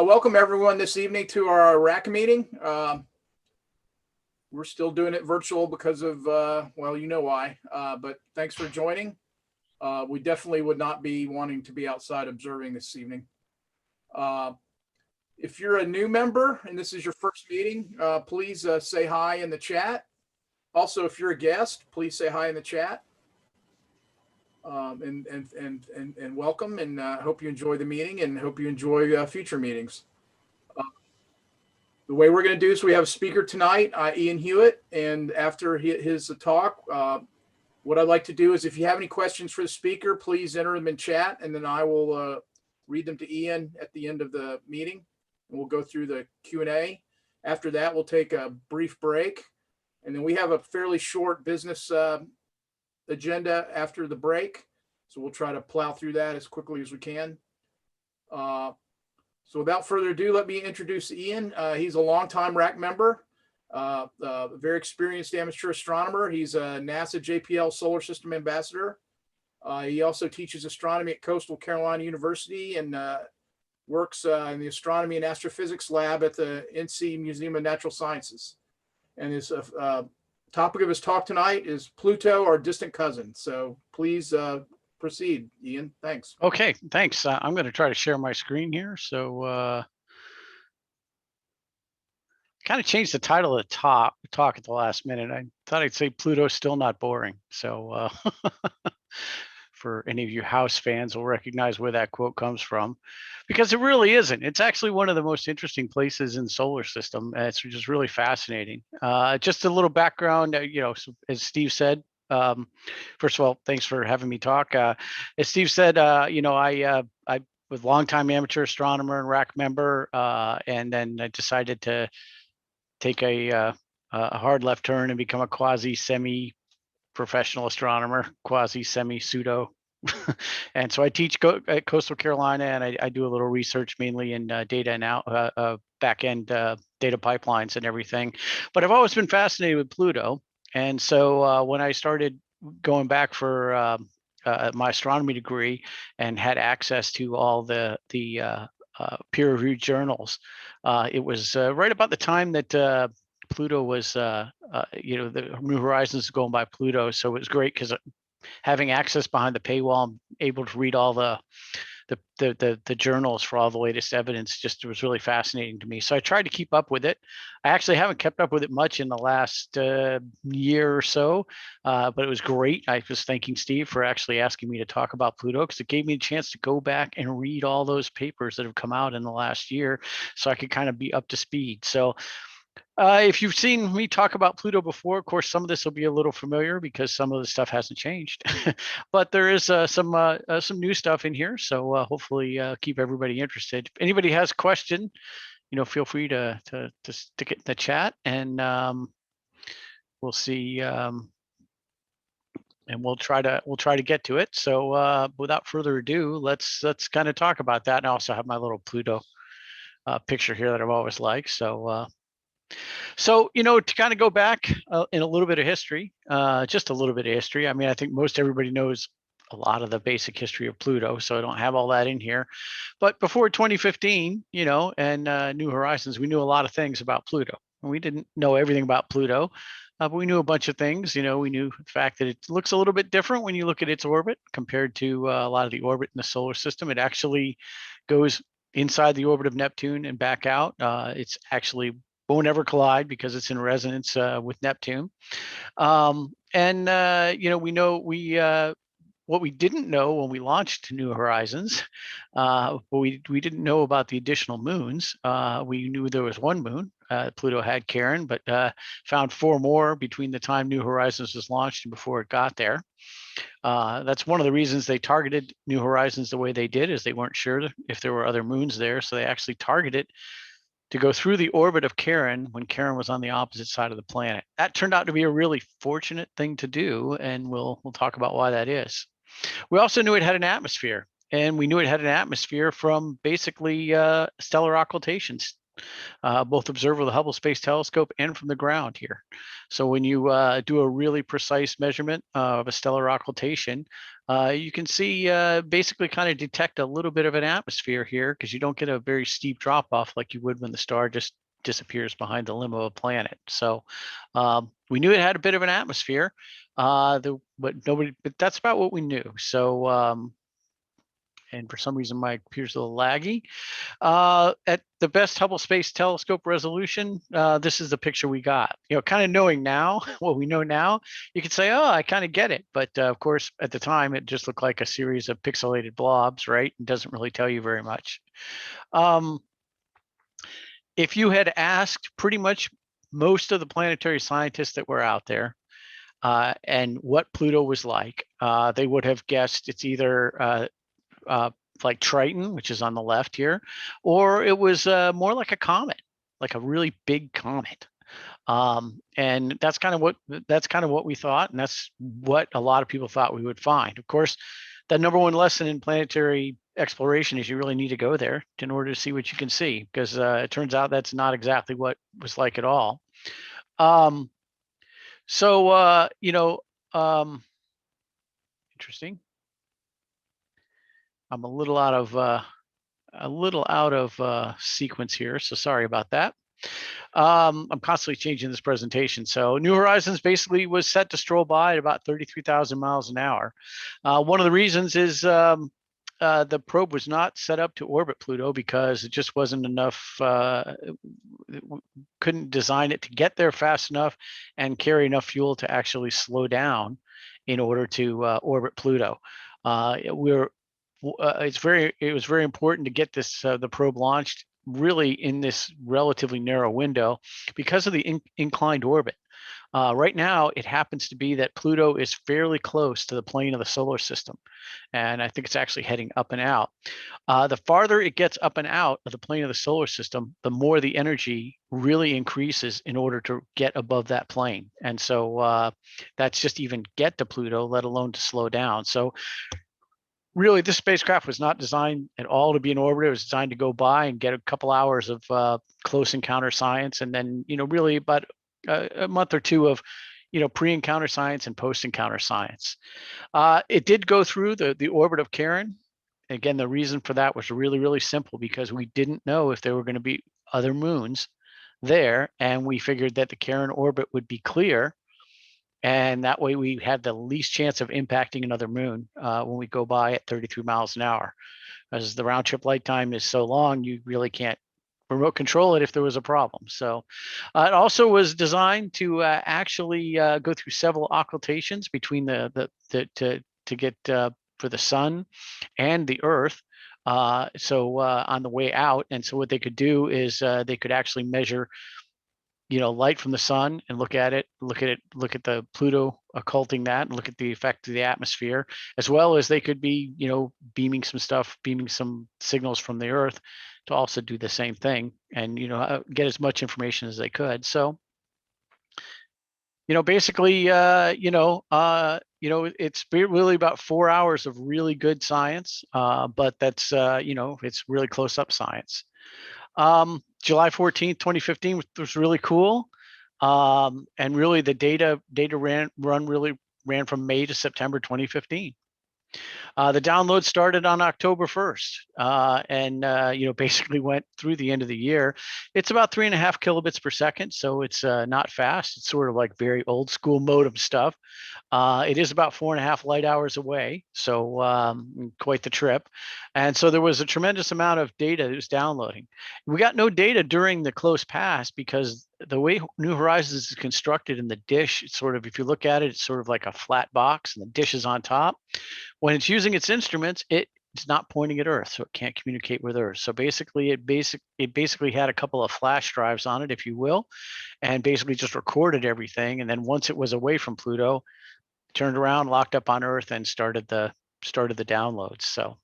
Welcome everyone this evening to our RAC meeting. We're still doing it virtual because of, well, you know why, but thanks for joining. We definitely would not be wanting to be outside observing this evening. If you're a new member and this is your first meeting, please say hi in the chat. Also, if you're a guest, please say hi in the chat. And welcome, and hope you enjoy the meeting and hope you enjoy future meetings. The way we're going to do this, we have a speaker tonight, Ian Hewitt, and after his talk, what I'd like to do is if you have any questions for the speaker, please enter them in chat, and then I will read them to Ian at the end of the meeting, and we'll go through the Q&A. After that, we'll take a brief break, and then we have a fairly short business agenda after the break, so we'll try to plow through that as quickly as we can. So without further ado, let me introduce Ian. He's a longtime RAC member, a very experienced amateur astronomer. He's a NASA JPL Solar System Ambassador. He also teaches astronomy at Coastal Carolina University and works in the Astronomy and Astrophysics Lab at the NC Museum of Natural Sciences. And his topic of his talk tonight is Pluto, our distant cousin. So please proceed, Ian. Thanks. Okay, thanks. I'm going to try to share my screen here. So kind of changed the title of the talk at the last minute. I thought I'd say Pluto's still not boring. So for any of you house fans will recognize where that quote comes from, because it really isn't. It's actually one of the most interesting places in the solar system. It's just really fascinating. Just a little background, so as Steve said, first of all, thanks for having me talk. As Steve said, I was a longtime amateur astronomer and RAC member, and then I decided to take a hard left turn and become a quasi-semi-professional astronomer, quasi-semi-pseudo. And so I teach at Coastal Carolina, and I do a little research mainly in data and back-end data pipelines and everything. But I've always been fascinated with Pluto. And so when I started going back for my astronomy degree and had access to all the peer-reviewed journals, it was right about the time that Pluto was, the New Horizons going by Pluto. So it was great because having access behind the paywall, I'm able to read all the journals for all the latest evidence. Just it was really fascinating to me. So I tried to keep up with it. I actually haven't kept up with it much in the last year or so, but it was great. I was thanking Steve for actually asking me to talk about Pluto, because it gave me a chance to go back and read all those papers that have come out in the last year so I could kind of be up to speed. So if you've seen me talk about Pluto before, of course, some of this will be a little familiar because some of the stuff hasn't changed, but there is some new stuff in here. So hopefully keep everybody interested. If anybody has a question, feel free to stick it in the chat, and we'll see. And we'll try to get to it. So without further ado, let's kind of talk about that. And I also have my little Pluto picture here that I've always liked. So, to kind of go back in a little bit of history, just a little bit of history. I mean, I think most everybody knows a lot of the basic history of Pluto, so I don't have all that in here. But before 2015, and New Horizons, we knew a lot of things about Pluto. And we didn't know everything about Pluto, but we knew a bunch of things. We knew the fact that it looks a little bit different when you look at its orbit compared to a lot of the orbit in the solar system. It actually goes inside the orbit of Neptune and back out. It's actually won't ever collide because it's in resonance with Neptune. We know what we didn't know when we launched New Horizons, we didn't know about the additional moons. We knew there was one moon. Pluto had Charon, but found 4 more between the time New Horizons was launched and before it got there. That's one of the reasons they targeted New Horizons the way they did, is they weren't sure if there were other moons there. So they actually targeted to go through the orbit of Charon when Charon was on the opposite side of the planet. That turned out to be a really fortunate thing to do, and we'll talk about why that is. We also knew it had an atmosphere, and we knew it had an atmosphere from basically stellar occultations. both observed with the Hubble Space Telescope and from the ground here. So when you do a really precise measurement of a stellar occultation, you can see basically kind of detect a little bit of an atmosphere here, because you don't get a very steep drop off like you would when the star just disappears behind the limb of a planet. So we knew it had a bit of an atmosphere, but that's about what we knew. So and for some reason my computer's a little laggy. At the best Hubble Space Telescope resolution, this is the picture we got. Kind of knowing now what we know now, you could say, oh, I kind of get it. But of course, at the time, it just looked like a series of pixelated blobs, right? It doesn't really tell you very much. If you had asked pretty much most of the planetary scientists that were out there and what Pluto was like, they would have guessed it's either like Triton, which is on the left here, or it was more like a comet, like a really big comet. And that's kind of what we thought, and that's what a lot of people thought we would find. Of course, the number one lesson in planetary exploration is you really need to go there in order to see what you can see, because it turns out that's not exactly what it was like at all. Interesting. I'm a little out of sequence here, so sorry about that. I'm constantly changing this presentation. So New Horizons basically was set to stroll by at about 33,000 miles an hour. One of the reasons is the probe was not set up to orbit Pluto because it just wasn't enough, couldn't design it to get there fast enough and carry enough fuel to actually slow down in order to orbit Pluto. It was very important to get this the probe launched really in this relatively narrow window because of the inclined orbit. Right now, it happens to be that Pluto is fairly close to the plane of the solar system, and I think it's actually heading up and out. The farther it gets up and out of the plane of the solar system, the more the energy really increases in order to get above that plane. And so that's just even get to Pluto, let alone to slow down. So really, this spacecraft was not designed at all to be in orbit. It was designed to go by and get a couple hours of close encounter science, and then really about a month or two of pre-encounter science and post-encounter science. It did go through the orbit of Charon. Again, the reason for that was really, really simple, because we didn't know if there were going to be other moons there, and we figured that the Charon orbit would be clear. And that way we had the least chance of impacting another moon when we go by at 33 miles an hour. As the round trip light time is so long, you really can't remote control it if there was a problem. So it also was designed to actually go through several occultations between to get for the sun and the Earth. So on the way out, and so what they could do is they could actually measure light from the sun and look at the Pluto occulting that, and look at the effect of the atmosphere, as well as they could be, beaming some signals from the Earth to also do the same thing, and get as much information as they could. So, basically, it's really about 4 hours of really good science, but that's, it's really close up science. July 14th, 2015 was really cool. And really the data ran from May to September 2015. The download started on October 1st, and basically went through the end of the year. It's about 3.5 kilobits per second, so it's not fast. It's sort of like very old school modem stuff. It is about 4.5 light hours away, so quite the trip. And so there was a tremendous amount of data that was downloading. We got no data during the close pass because the way New Horizons is constructed in the dish, it's sort of, if you look at it, it's sort of like a flat box and the dish is on top. When it's using its instruments, it's not pointing at Earth, so it can't communicate with Earth. So basically, it basically had a couple of flash drives on it, if you will, and basically just recorded everything. And then once it was away from Pluto, turned around, locked up on Earth, and started the downloads. So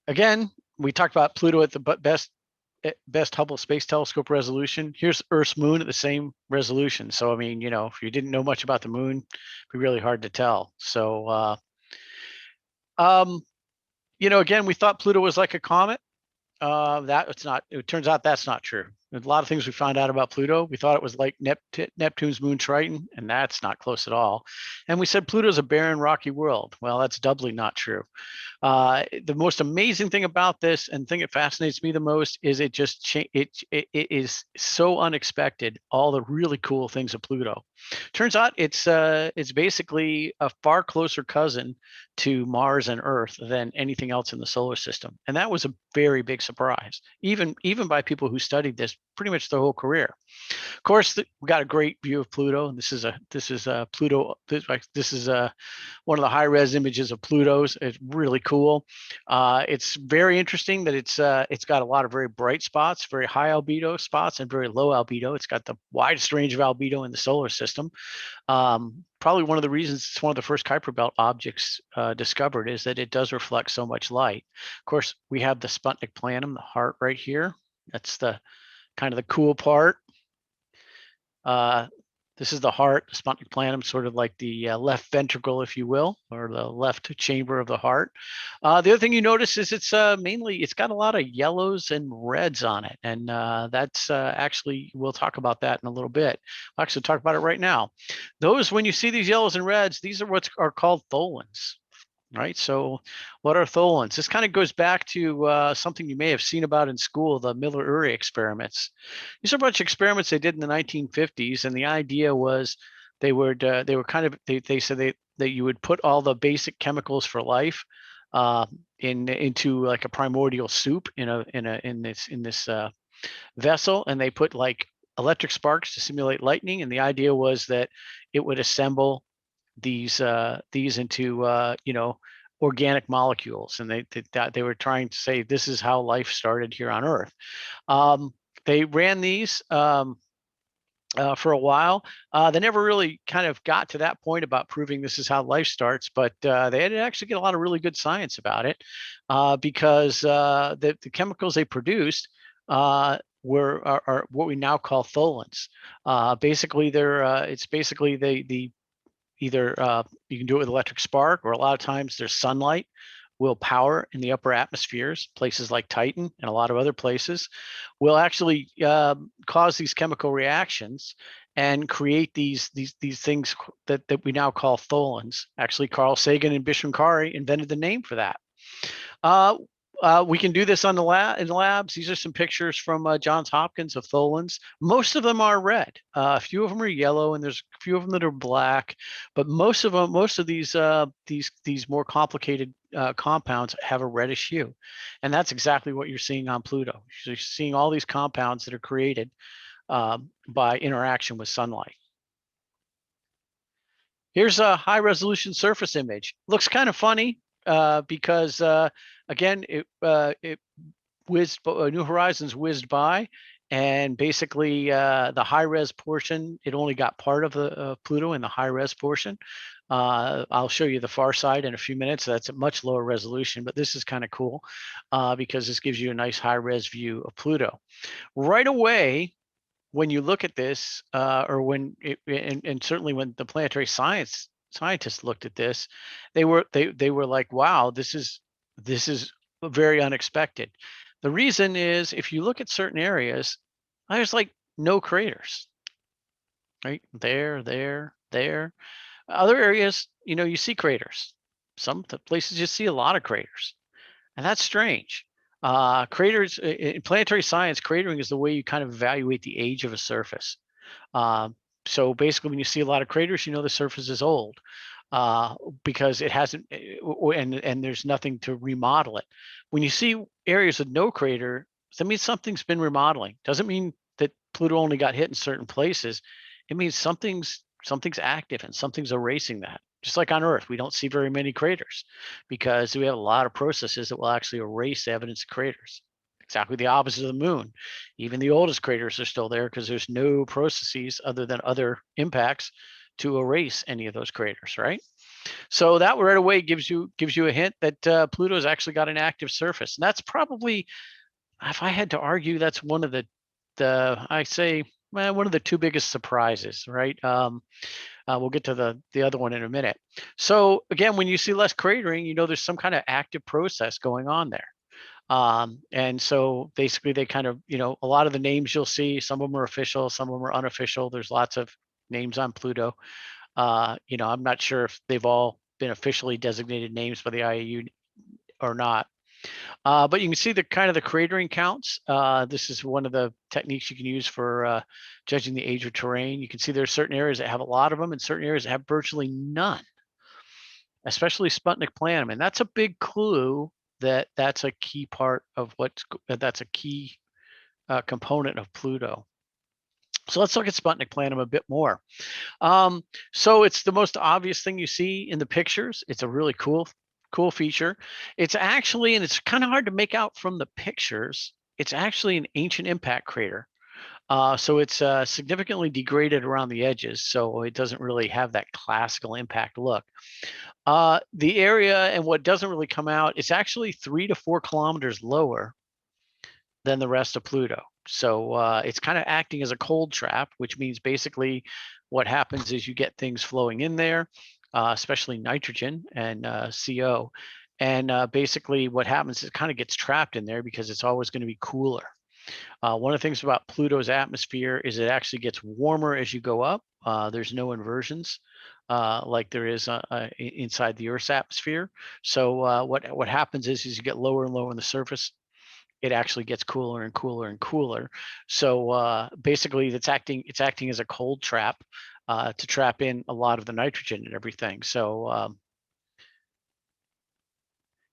again, we talked about Pluto at the best Hubble Space Telescope resolution. Here's Earth's moon at the same resolution. So I mean, if you didn't know much about the moon, it'd be really hard to tell. So Again, we thought Pluto was like a comet. It's not. It turns out that's not true. There's a lot of things we found out about Pluto. We thought it was like Neptune's moon Triton, and that's not close at all. And we said Pluto's a barren, rocky world. Well, that's doubly not true. The most amazing thing about this, and the thing that fascinates me the most, is it is so unexpected. All the really cool things of Pluto. Turns out it's basically a far closer cousin to Mars and Earth than anything else in the solar system, and that was a very big surprise, even by people who studied this pretty much their whole career. Of course, we got a great view of Pluto, and this is Pluto. This is one of the high res images of Pluto's. It's really cool. It's very interesting that it's got a lot of very bright spots, very high albedo spots, and very low albedo. It's got the widest range of albedo in the solar system. Probably one of the reasons it's one of the first Kuiper Belt objects discovered is that it does reflect so much light. Of course, we have the Sputnik planum, the heart right here. That's the kind of the cool part. This is the heart, the Sputnik planum, sort of like the left ventricle, if you will, or the left chamber of the heart. The other thing you notice is it's got a lot of yellows and reds on it. And that's actually, we'll talk about that in a little bit. I'll actually talk about it right now. Those, when you see these yellows and reds, these are what are called tholins. Right. So what are tholins? This kind of goes back to something you may have seen about in school, the Miller-Urey experiments. These are a bunch of experiments they did in the 1950s. And the idea was they said that you would put all the basic chemicals for life into like a primordial soup in this vessel. And they put like electric sparks to simulate lightning. And the idea was that it would assemble these into organic molecules, and they were trying to say this is how life started here on Earth. They ran these for a while. They never really kind of got to that point about proving this is how life starts, but they had to actually get a lot of really good science about it because the chemicals they produced are what we now call tholins. Basically, it's basically the either you can do it with electric spark, or a lot of times there's sunlight will power in the upper atmospheres, places like Titan and a lot of other places, will actually cause these chemical reactions and create these things that we now call tholins. Actually, Carl Sagan and Bishram Kari invented the name for that. We can do this in the labs. These are some pictures from Johns Hopkins of tholins. Most of them are red. A few of them are yellow, and there's a few of them that are black. But most of these more complicated compounds have a reddish hue, and that's exactly what you're seeing on Pluto. You're seeing all these compounds that are created by interaction with sunlight. Here's a high resolution surface image. Looks kind of funny because again, New Horizons whizzed by, and basically the high res portion, it only got part of the Pluto in the high res portion. I'll show you the far side in a few minutes. That's a much lower resolution, but this is kind of cool because this gives you a nice high res view of Pluto. Right away, when you look at this, and certainly when the planetary scientists looked at this, they were like, wow, this is very unexpected. The reason is, if you look at certain areas, there's like no craters, right? There. Other areas, you see craters. Some places you see a lot of craters, and that's strange. Craters in planetary science, cratering is the way you kind of evaluate the age of a surface. So basically, when you see a lot of craters, the surface is old because it hasn't, and there's nothing to remodel it. When you see areas with no crater, that means something's been remodeling. Doesn't mean that Pluto only got hit in certain places. It means something's active and something's erasing that. Just like on Earth, we don't see very many craters because we have a lot of processes that will actually erase evidence of craters. Exactly the opposite of the moon. Even the oldest craters are still there because there's no processes other than other impacts to erase any of those craters, right? So that right away gives you a hint that Pluto's actually got an active surface. And that's probably, if I had to argue, that's one of the one of the two biggest surprises, right? We'll get to the other one in a minute. So again, when you see less cratering, you know there's some kind of active process going on there. And so basically they kind of, you know, a lot of the names you'll see, some of them are official, some of them are unofficial. There's lots of names on Pluto. You know, I'm not sure if they've all been officially designated names by the IAU or not. But you can see the kind of the cratering counts. This is one of the techniques you can use for judging the age of terrain. You can see there are certain areas that have a lot of them and certain areas that have virtually none, especially Sputnik Planum. And that's a big clue that that's a key part of that's a key component of Pluto. So let's look at Sputnik Planum a bit more. So it's the most obvious thing you see in the pictures. It's a really cool feature. It's actually, and it's kind of hard to make out from the pictures, it's actually an ancient impact crater. So it's significantly degraded around the edges, so it doesn't really have that classical impact look. The area and what doesn't really come out, it's actually 3 to 4 kilometers lower than the rest of Pluto. So it's kind of acting as a cold trap, which means basically what happens is you get things flowing in there, especially nitrogen and CO. And basically what happens is it kind of gets trapped in there because it's always going to be cooler. One of the things about Pluto's atmosphere is it actually gets warmer as you go up. There's no inversions like there is inside the Earth's atmosphere. So what happens is you get lower and lower on the surface. It actually gets cooler and cooler and cooler. So basically, it's acting as a cold trap to trap in a lot of the nitrogen and everything. So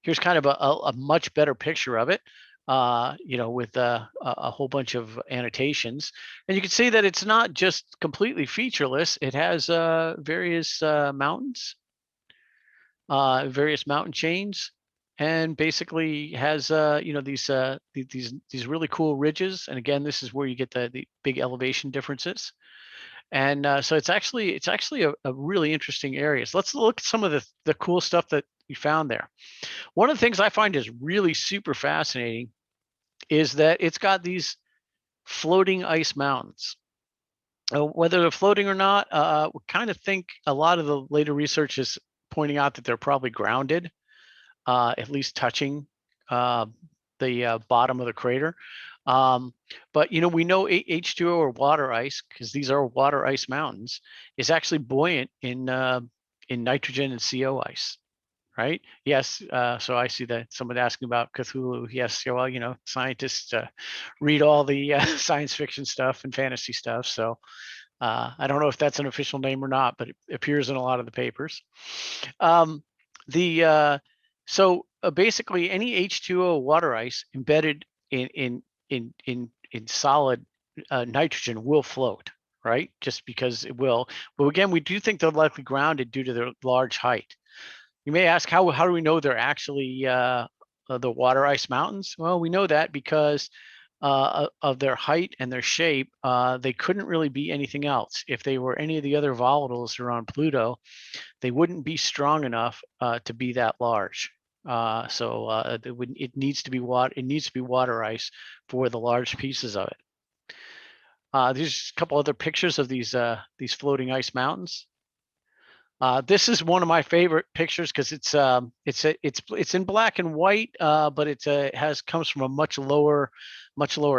here's kind of a much better picture of it. You know, with a whole bunch of annotations. And you can see that it's not just completely featureless. It has various mountains, various mountain chains, and basically has you know, these really cool ridges. And again, this is where you get the big elevation differences. And so it's actually a really interesting area. So let's look at some of the cool stuff that we found there. One of the things I find is really super fascinating is that it's got these floating ice mountains. Whether they're floating or not, we kind of think a lot of the later research is pointing out that they're probably grounded, at least touching the bottom of the crater. But you know, we know H2O or water ice, because these are water ice mountains, is actually buoyant in nitrogen and CO ice. Right? Yes. So I see that someone asking about Cthulhu. Yes. Well, you know, scientists read all the science fiction stuff and fantasy stuff. So I don't know if that's an official name or not, but it appears in a lot of the papers. So basically, any H2O water ice embedded in solid nitrogen will float, right? Just because it will. But again, we do think they're likely grounded due to their large height. You may ask, how do we know they're actually the water ice mountains? Well, we know that because of their height and their shape, they couldn't really be anything else. If they were any of the other volatiles that are on Pluto, they wouldn't be strong enough to be that large. It needs to be water ice for the large pieces of it. There's a couple other pictures of these floating ice mountains. This is one of my favorite pictures because it's in black and white, but it comes from a much lower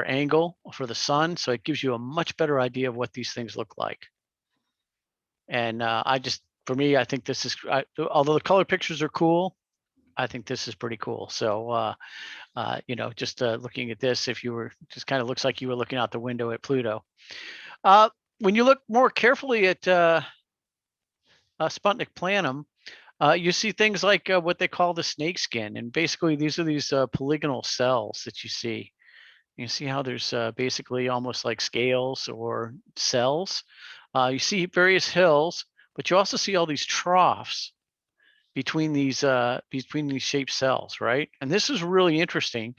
angle for the sun, so it gives you a much better idea of what these things look like. And for me, I think this is, although the color pictures are cool, I think this is pretty cool. So you know, just looking at this, if you were just kind of looks like you were looking out the window at Pluto. When you look more carefully at Sputnik Planum, you see things like what they call the snake skin. And basically, these are these polygonal cells that you see. You see how there's basically almost like scales or cells. You see various hills, but you also see all these troughs between these shaped cells, right? And this is really interesting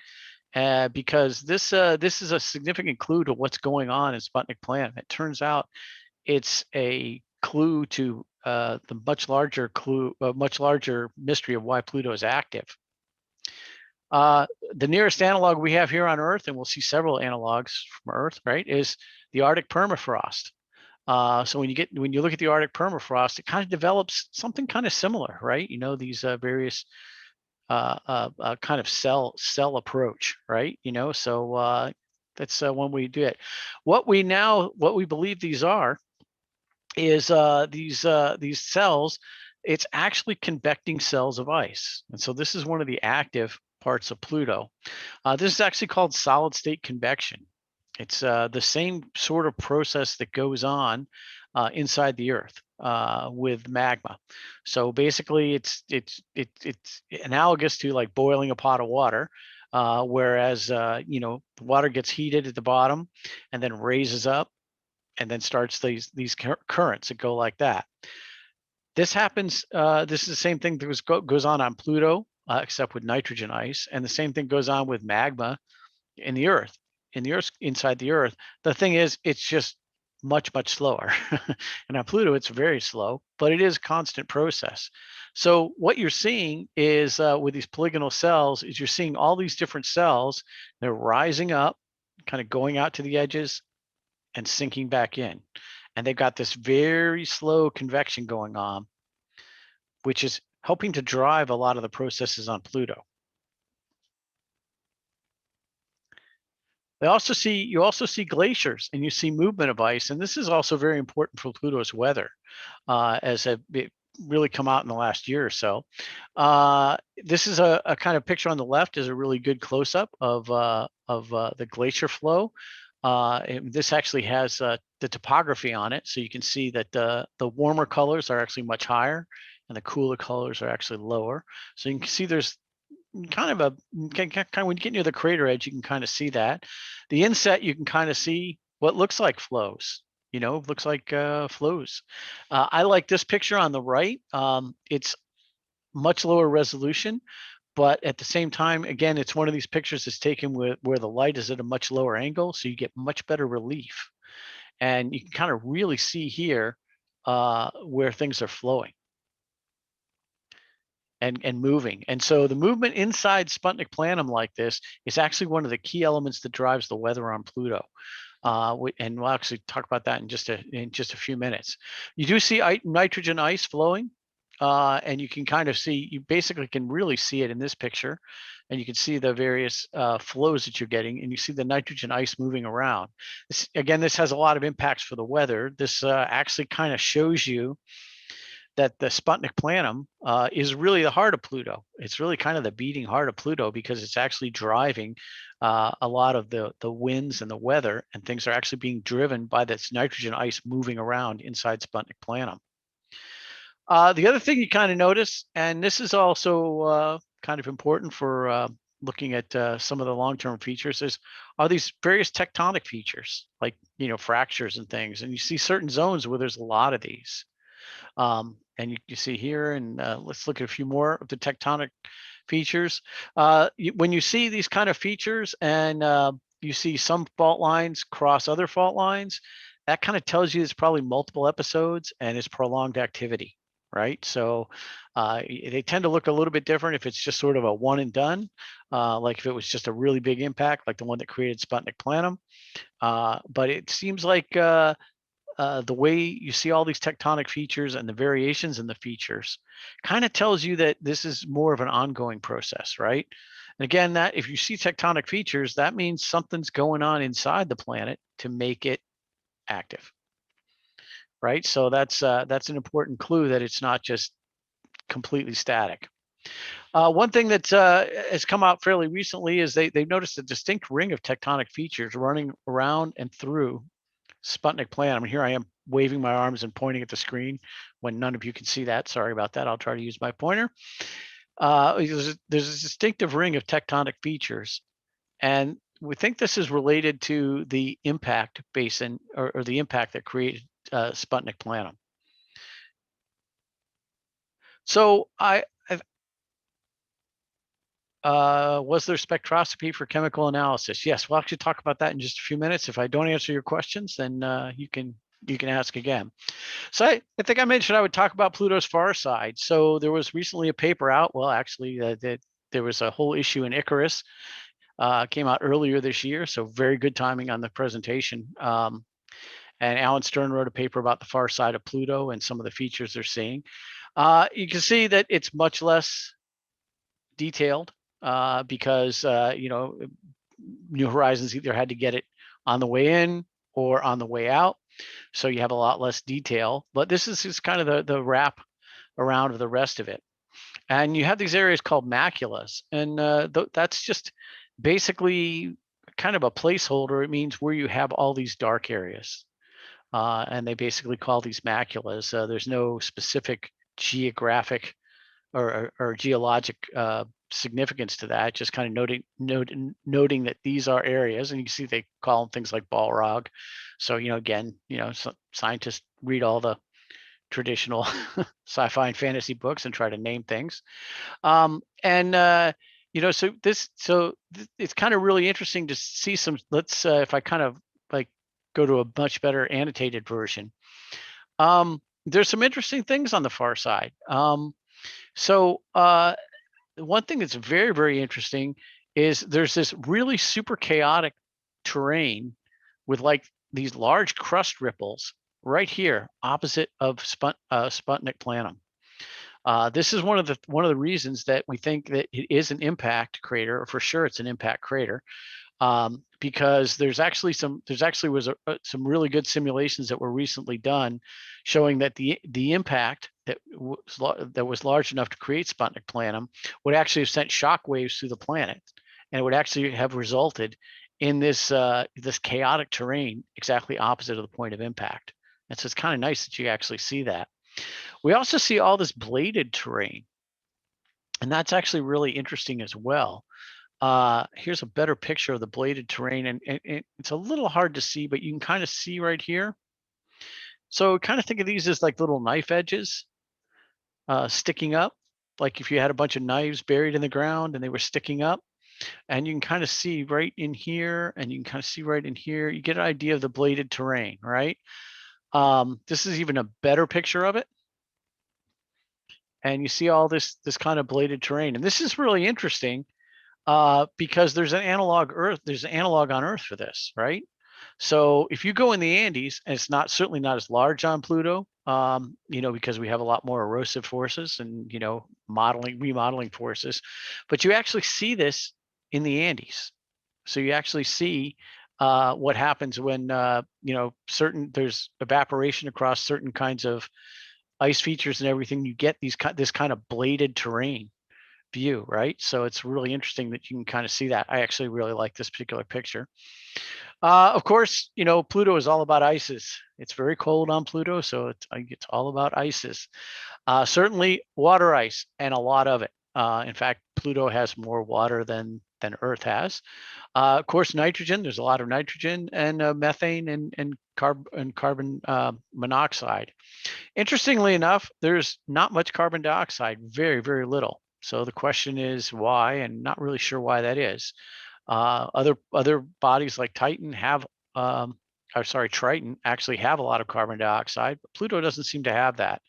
because this is a significant clue to what's going on in Sputnik Planum. It turns out it's a clue to the much larger mystery of why Pluto is active. The nearest analog we have here on Earth, and we'll see several analogs from Earth, right, is the Arctic permafrost. So when you look at the Arctic permafrost, it kind of develops something kind of similar, right? These various kind of cell approach, right? So that's when we do it. What we believe these are is these cells. It's actually convecting cells of ice, and so this is one of the active parts of Pluto. This is actually called solid state convection. It's the same sort of process that goes on inside the Earth with magma. So basically, it's analogous to like boiling a pot of water, whereas the water gets heated at the bottom and then raises up and then starts these currents that go like that. This happens. This is the same thing that goes on Pluto, except with nitrogen ice, and the same thing goes on with magma in the Earth. Inside the Earth. The thing is, it's just much slower. And on Pluto, it's very slow, but it is a constant process. So what you're seeing is with these polygonal cells, is you're seeing all these different cells. They're rising up, kind of going out to the edges and sinking back in. And they've got this very slow convection going on, which is helping to drive a lot of the processes on Pluto. You also see glaciers and you see movement of ice, and this is also very important for Pluto's weather, as it really come out in the last year or so. This is a kind of picture on the left is a really good close-up of the glacier flow. This actually has the topography on it, so you can see that the warmer colors are actually much higher, and the cooler colors are actually lower. So you can see there's kind of when you get near the crater edge, you can kind of see that. The inset, you can kind of see what looks like flows. Looks like flows. I like this picture on the right. It's much lower resolution, but at the same time, again, it's one of these pictures that's taken where the light is at a much lower angle, so you get much better relief. And you can kind of really see here where things are flowing and moving. And so the movement inside Sputnik Planum like this is actually one of the key elements that drives the weather on Pluto. And we'll actually talk about that in just a few minutes. You do see nitrogen ice flowing, and you can kind of see, you basically can really see it in this picture, and you can see the various flows that you're getting, and you see the nitrogen ice moving around. This has a lot of impacts for the weather. This actually kind of shows you that the Sputnik Planum is really the heart of Pluto. It's really kind of the beating heart of Pluto because it's actually driving a lot of the winds and the weather, and things are actually being driven by this nitrogen ice moving around inside Sputnik Planum. The other thing you kind of notice, and this is also kind of important for looking at some of the long-term features, are these various tectonic features, like fractures and things. And you see certain zones where there's a lot of these. And you see here, and let's look at a few more of the tectonic features. When you see these kind of features and you see some fault lines cross other fault lines, that kind of tells you it's probably multiple episodes and it's prolonged activity, right? So they tend to look a little bit different if it's just sort of a one and done, like if it was just a really big impact, like the one that created Sputnik Planum. But it seems like the way you see all these tectonic features and the variations in the features kind of tells you that this is more of an ongoing process, right? And again, that if you see tectonic features, that means something's going on inside the planet to make it active, right? So that's an important clue that it's not just completely static. One thing that has come out fairly recently is they've noticed a distinct ring of tectonic features running around and through Sputnik Planum. I mean, here I am waving my arms and pointing at the screen when none of you can see that. Sorry about that. I'll try to use my pointer. There's a distinctive ring of tectonic features, and we think this is related to the impact basin or the impact that created Sputnik Planum. So was there spectroscopy for chemical analysis? Yes, we'll actually talk about that in just a few minutes. If I don't answer your questions, then you can ask again. So I think I mentioned I would talk about Pluto's far side. So there was recently a paper out. Well, actually, there was a whole issue in Icarus. Came out earlier this year, so very good timing on the presentation. and Alan Stern wrote a paper about the far side of Pluto and some of the features they're seeing. You can see that it's much less detailed because New Horizons either had to get it on the way in or on the way out, so you have a lot less detail. But this is just kind of the wrap around of the rest of it. And you have these areas called maculas, and that's just basically kind of a placeholder. It means where you have all these dark areas, and they basically call these maculas. There's no specific geographic or geologic significance to that. Just kind of noting that these are areas, and you can see they call them things like Balrog. So again, scientists read all the traditional sci-fi and fantasy books and try to name things. So it's kind of really interesting to see some. Let's if I kind of like go to a much better annotated version. There's some interesting things on the far side. One thing that's very, very interesting is there's this really super chaotic terrain with like these large crust ripples right here opposite of Sputnik Planum. This is one of the reasons that we think that it is an impact crater, or for sure it's an impact crater, because there's actually some really good simulations that were recently done showing that the impact that was large enough to create Sputnik Planum would actually have sent shock waves through the planet, and it would actually have resulted in this this chaotic terrain exactly opposite of the point of impact. And so it's kind of nice that you actually see that. We also see all this bladed terrain, and that's actually really interesting as well. Here's a better picture of the bladed terrain, and it's a little hard to see, but you can kind of see right here. So kind of think of these as like little knife edges sticking up, like if you had a bunch of knives buried in the ground and they were sticking up. And you can kind of see right in here, and you can kind of see right in here. You get an idea of the bladed terrain, right? This is even a better picture of it. And you see all this kind of bladed terrain. And this is really interesting because there's an analog on Earth for this, right? So if you go in the Andes, and it's certainly not as large on Pluto, because we have a lot more erosive forces and remodeling forces, but you actually see this in the Andes. So you actually see what happens when there's evaporation across certain kinds of ice features and everything. You get this kind of bladed terrain view, right? So it's really interesting that you can kind of see that. I actually really like this particular picture. Of course, Pluto is all about ices. It's very cold on Pluto, so it's all about ices. Certainly water ice, and a lot of it. In fact, Pluto has more water than Earth has. Of course, nitrogen. There's a lot of nitrogen and methane and carbon monoxide. Interestingly enough, there's not much carbon dioxide. Very, very little. So the question is why, and not really sure why that is. Other bodies like Triton actually have a lot of carbon dioxide, but Pluto doesn't seem to have that.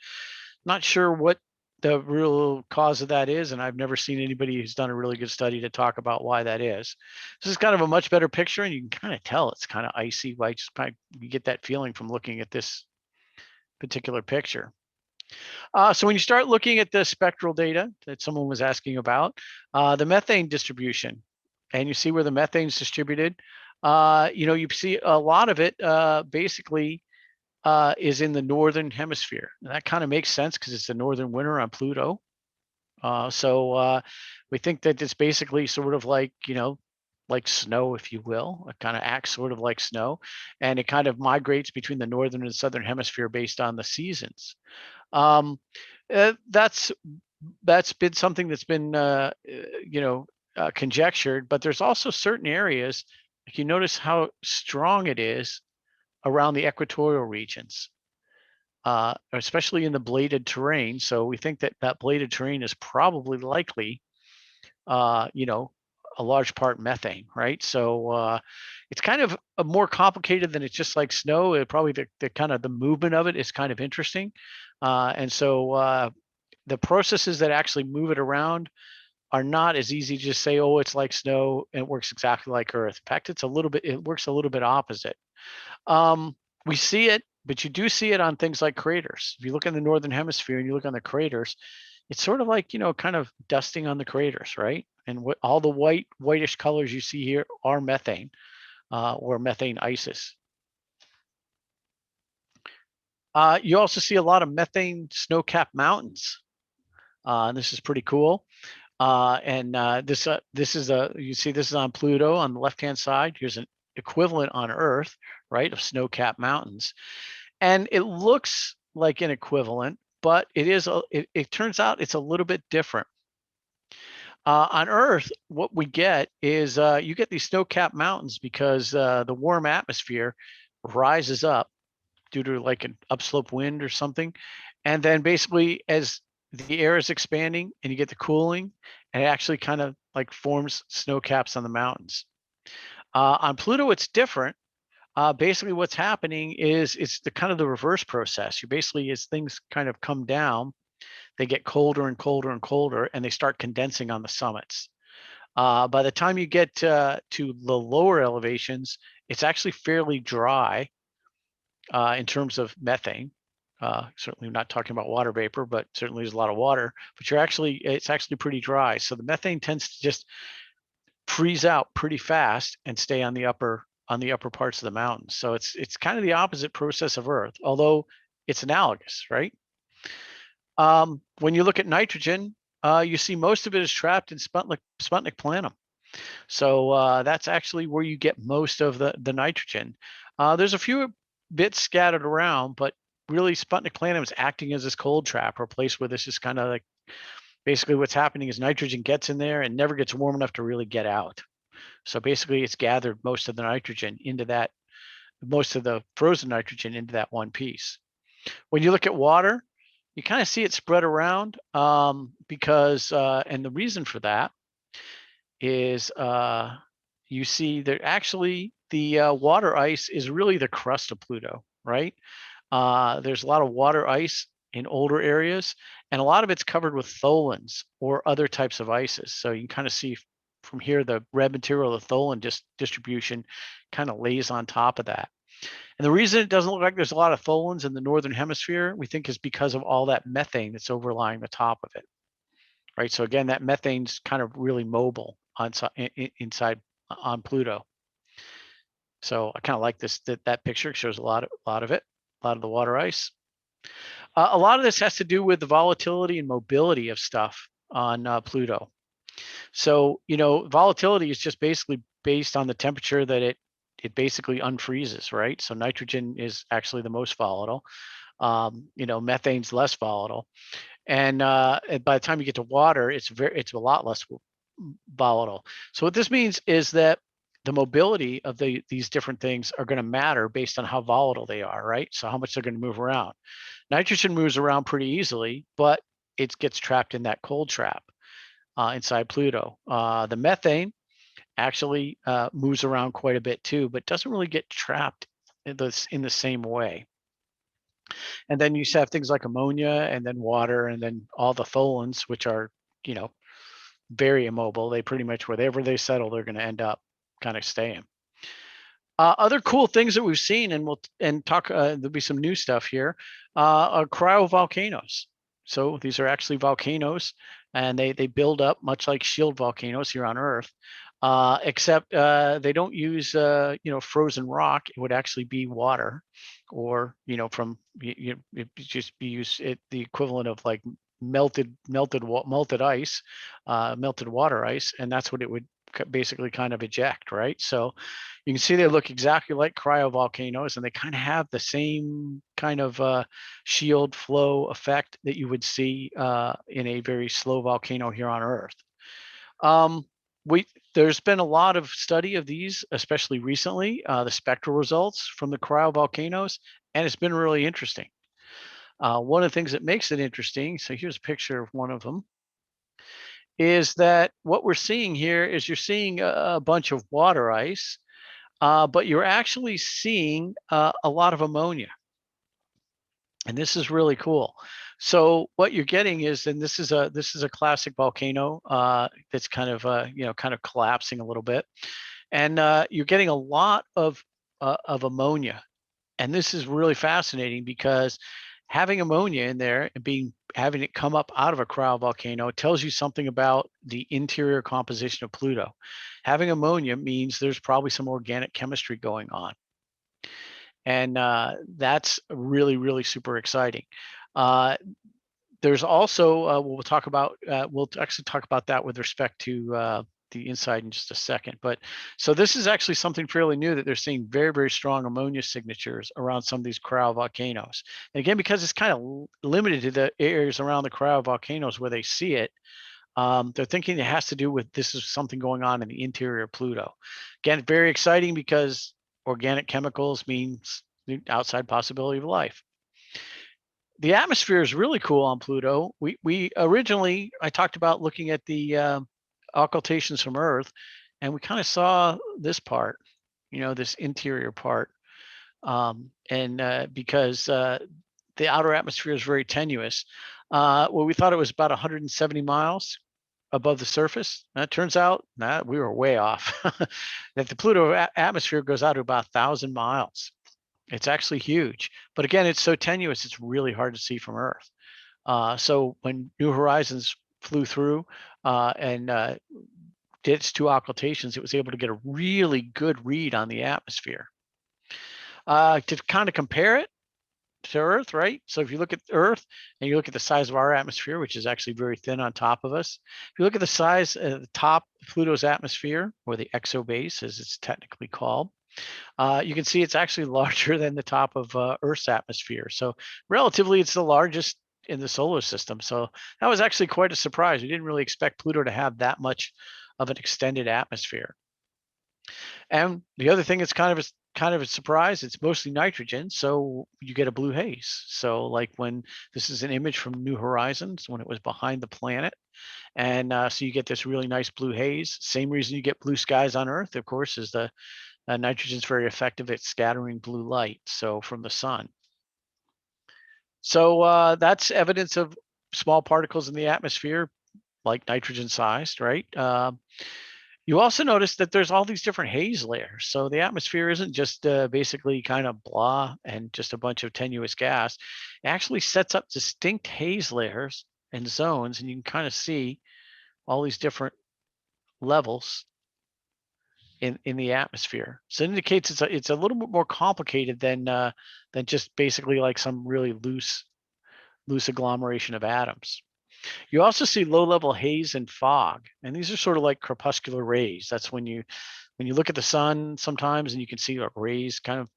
Not sure what the real cause of that is, and I've never seen anybody who's done a really good study to talk about why that is. This is kind of a much better picture, and you can kind of tell it's kind of icy. You get that feeling from looking at this particular picture. So when you start looking at the spectral data that someone was asking about, the methane distribution, and you see where the methane is distributed, you see a lot of it basically is in the northern hemisphere. And that kind of makes sense because it's the northern winter on Pluto. So we think that it's basically sort of like snow, if you will. It kind of acts sort of like snow, and it kind of migrates between the northern and southern hemisphere based on the seasons. That's been something that's been conjectured, but there's also certain areas, like you notice how strong it is around the equatorial regions, especially in the bladed terrain. So we think that bladed terrain is probably likely, a large part methane, right? So it's kind of more complicated than it's just like snow. Probably the kind of the movement of it is kind of interesting. And so the processes that actually move it around are not as easy to just say, oh, it's like snow and it works exactly like Earth. In fact, it works a little bit opposite. We see it, but you do see it on things like craters. If you look in the northern hemisphere and you look on the craters, it's sort of like, kind of dusting on the craters, right? And what all the whitish colors you see here are methane or methane ices. You also see a lot of methane snow-capped mountains. This is pretty cool. This is you see this is on Pluto on the left-hand side. Here's an equivalent on Earth, right, of snow-capped mountains. And it looks like an equivalent, but it turns out it's a little bit different. On Earth, what we get is you get these snow-capped mountains because the warm atmosphere rises up due to like an upslope wind or something. And then basically as the air is expanding and you get the cooling, and it actually kind of like forms snow caps on the mountains. On Pluto, it's different. Basically what's happening is it's the kind of the reverse process. You basically, as things kind of come down, they get colder and colder and colder, and they start condensing on the summits. By the time you get to the lower elevations, it's actually fairly dry in terms of methane. Certainly not talking about water vapor, but certainly there's a lot of water, but it's actually pretty dry. So the methane tends to just freeze out pretty fast and stay on the upper parts of the mountains. So it's kind of the opposite process of Earth, although it's analogous, right? When you look at nitrogen, you see most of it is trapped in Sputnik planum. So that's actually where you get most of the nitrogen. There's a few bits scattered around, but really Sputnik planum is acting as this cold trap, or a place where this is kind of like basically what's happening is nitrogen gets in there and never gets warm enough to really get out. So basically it's gathered most of the nitrogen into that, most of the frozen nitrogen into that one piece. When you look at water, you kind of see it spread around because, and the reason for that is you see that actually the water ice is really the crust of Pluto, right? There's a lot of water ice in older areas, and a lot of it's covered with tholins or other types of ices. So you can kind of see from here the red material, the tholin distribution kind of lays on top of that. And the reason it doesn't look like there's a lot of tholins in the northern hemisphere, we think, is because of all that methane that's overlying the top of it, right? So again, that methane's kind of really mobile inside on Pluto. So I kind of like that picture. It shows a lot of it, a lot of the water ice. A lot of this has to do with the volatility and mobility of stuff on Pluto. So, volatility is just basically based on the temperature that it basically unfreezes, right? So nitrogen is actually the most volatile. Methane's less volatile. And by the time you get to water, it's a lot less volatile. So what this means is that the mobility of these different things are going to matter based on how volatile they are, right? So how much they're going to move around. Nitrogen moves around pretty easily, but it gets trapped in that cold trap inside Pluto. The methane actually moves around quite a bit too, but doesn't really get trapped in the same way. And then you have things like ammonia, and then water, and then all the tholins, which are, very immobile. They pretty much, wherever they settle, they're going to end up kind of staying. Other cool things that we've seen, and we'll talk. There'll be some new stuff here. Are cryovolcanoes. So these are actually volcanoes, and they build up much like shield volcanoes here on Earth, except they don't use frozen rock. It would actually be water, or from it just be used the equivalent of like melted ice, melted water ice, and that's what it would basically kind of eject, right? So you can see they look exactly like cryovolcanoes, and they kind of have the same kind of shield flow effect that you would see in a very slow volcano here on Earth. There's been a lot of study of these, especially recently, the spectral results from the cryovolcanoes, and it's been really interesting. One of the things that makes it interesting, so here's a picture of one of them, is that what we're seeing here is you're seeing a bunch of water ice, but you're actually seeing a lot of ammonia. And this is really cool. So what you're getting is, and this is a classic volcano that's kind of collapsing a little bit, and you're getting a lot of ammonia And this is really fascinating because having ammonia in there and having it come up out of a cryovolcano tells you something about the interior composition of Pluto. Having ammonia means there's probably some organic chemistry going on. And that's really, really super exciting. There's also, we'll actually talk about that with respect to the inside in just a second. But so this is actually something fairly new, that they're seeing very, very strong ammonia signatures around some of these cryovolcanoes. And again, because it's kind of limited to the areas around the cryovolcanoes where they see it, they're thinking it has to do with this is something going on in the interior of Pluto. Again, very exciting because organic chemicals means the outside possibility of life. The atmosphere is really cool on Pluto. We originally, I talked about looking at the occultations from Earth, and we kind of saw this part, this interior part, because the outer atmosphere is very tenuous. Well, we thought it was about 170 miles above the surface. That turns out we were way off. That the Pluto atmosphere goes out to about 1,000 miles. It's actually huge, but again, it's so tenuous, it's really hard to see from Earth. So when New Horizons flew through and did its 2 occultations, it was able to get a really good read on the atmosphere. To kind of compare it to Earth, right? So if you look at Earth and you look at the size of our atmosphere, which is actually very thin on top of us, if you look at the size of the top of Pluto's atmosphere, or the exobase as it's technically called, you can see it's actually larger than the top of Earth's atmosphere. So relatively, it's the largest in the solar system. So that was actually quite a surprise. We didn't really expect Pluto to have that much of an extended atmosphere. And the other thing that's kind of a surprise, it's mostly nitrogen, so you get a blue haze. So like when this is an image from New Horizons when it was behind the planet, and so you get this really nice blue haze. Same reason you get blue skies on Earth, of course, is the nitrogen is very effective at scattering blue light, so from the sun. So that's evidence of small particles in the atmosphere, like nitrogen sized, right? You also notice that there's all these different haze layers. So the atmosphere isn't just basically kind of blah and just a bunch of tenuous gas. It actually sets up distinct haze layers and zones, and you can kind of see all these different levels in the atmosphere. So it indicates it's a little bit more complicated than just basically like some really loose agglomeration of atoms. You also see low level haze and fog, and these are sort of like crepuscular rays. That's when you look at the sun sometimes and you can see like rays kind of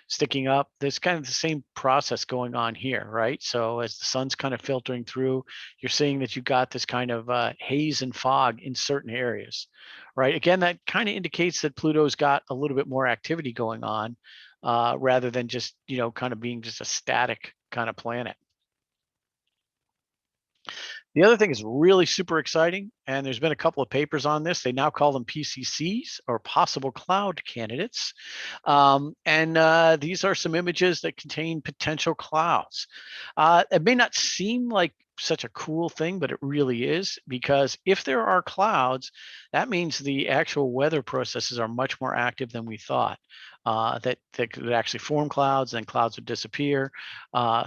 sticking up. There's kind of the same process going on here, right? So as the sun's kind of filtering through, you're seeing that you've got this kind of haze and fog in certain areas, right? Again, that kind of indicates that Pluto's got a little bit more activity going on rather than just, kind of being just a static kind of planet. The other thing is really super exciting, and there's been a couple of papers on this. They now call them PCCs, or possible cloud candidates. And these are some images that contain potential clouds. It may not seem like such a cool thing, but it really is, because if there are clouds, that means the actual weather processes are much more active than we thought. That could actually form clouds, and clouds would disappear.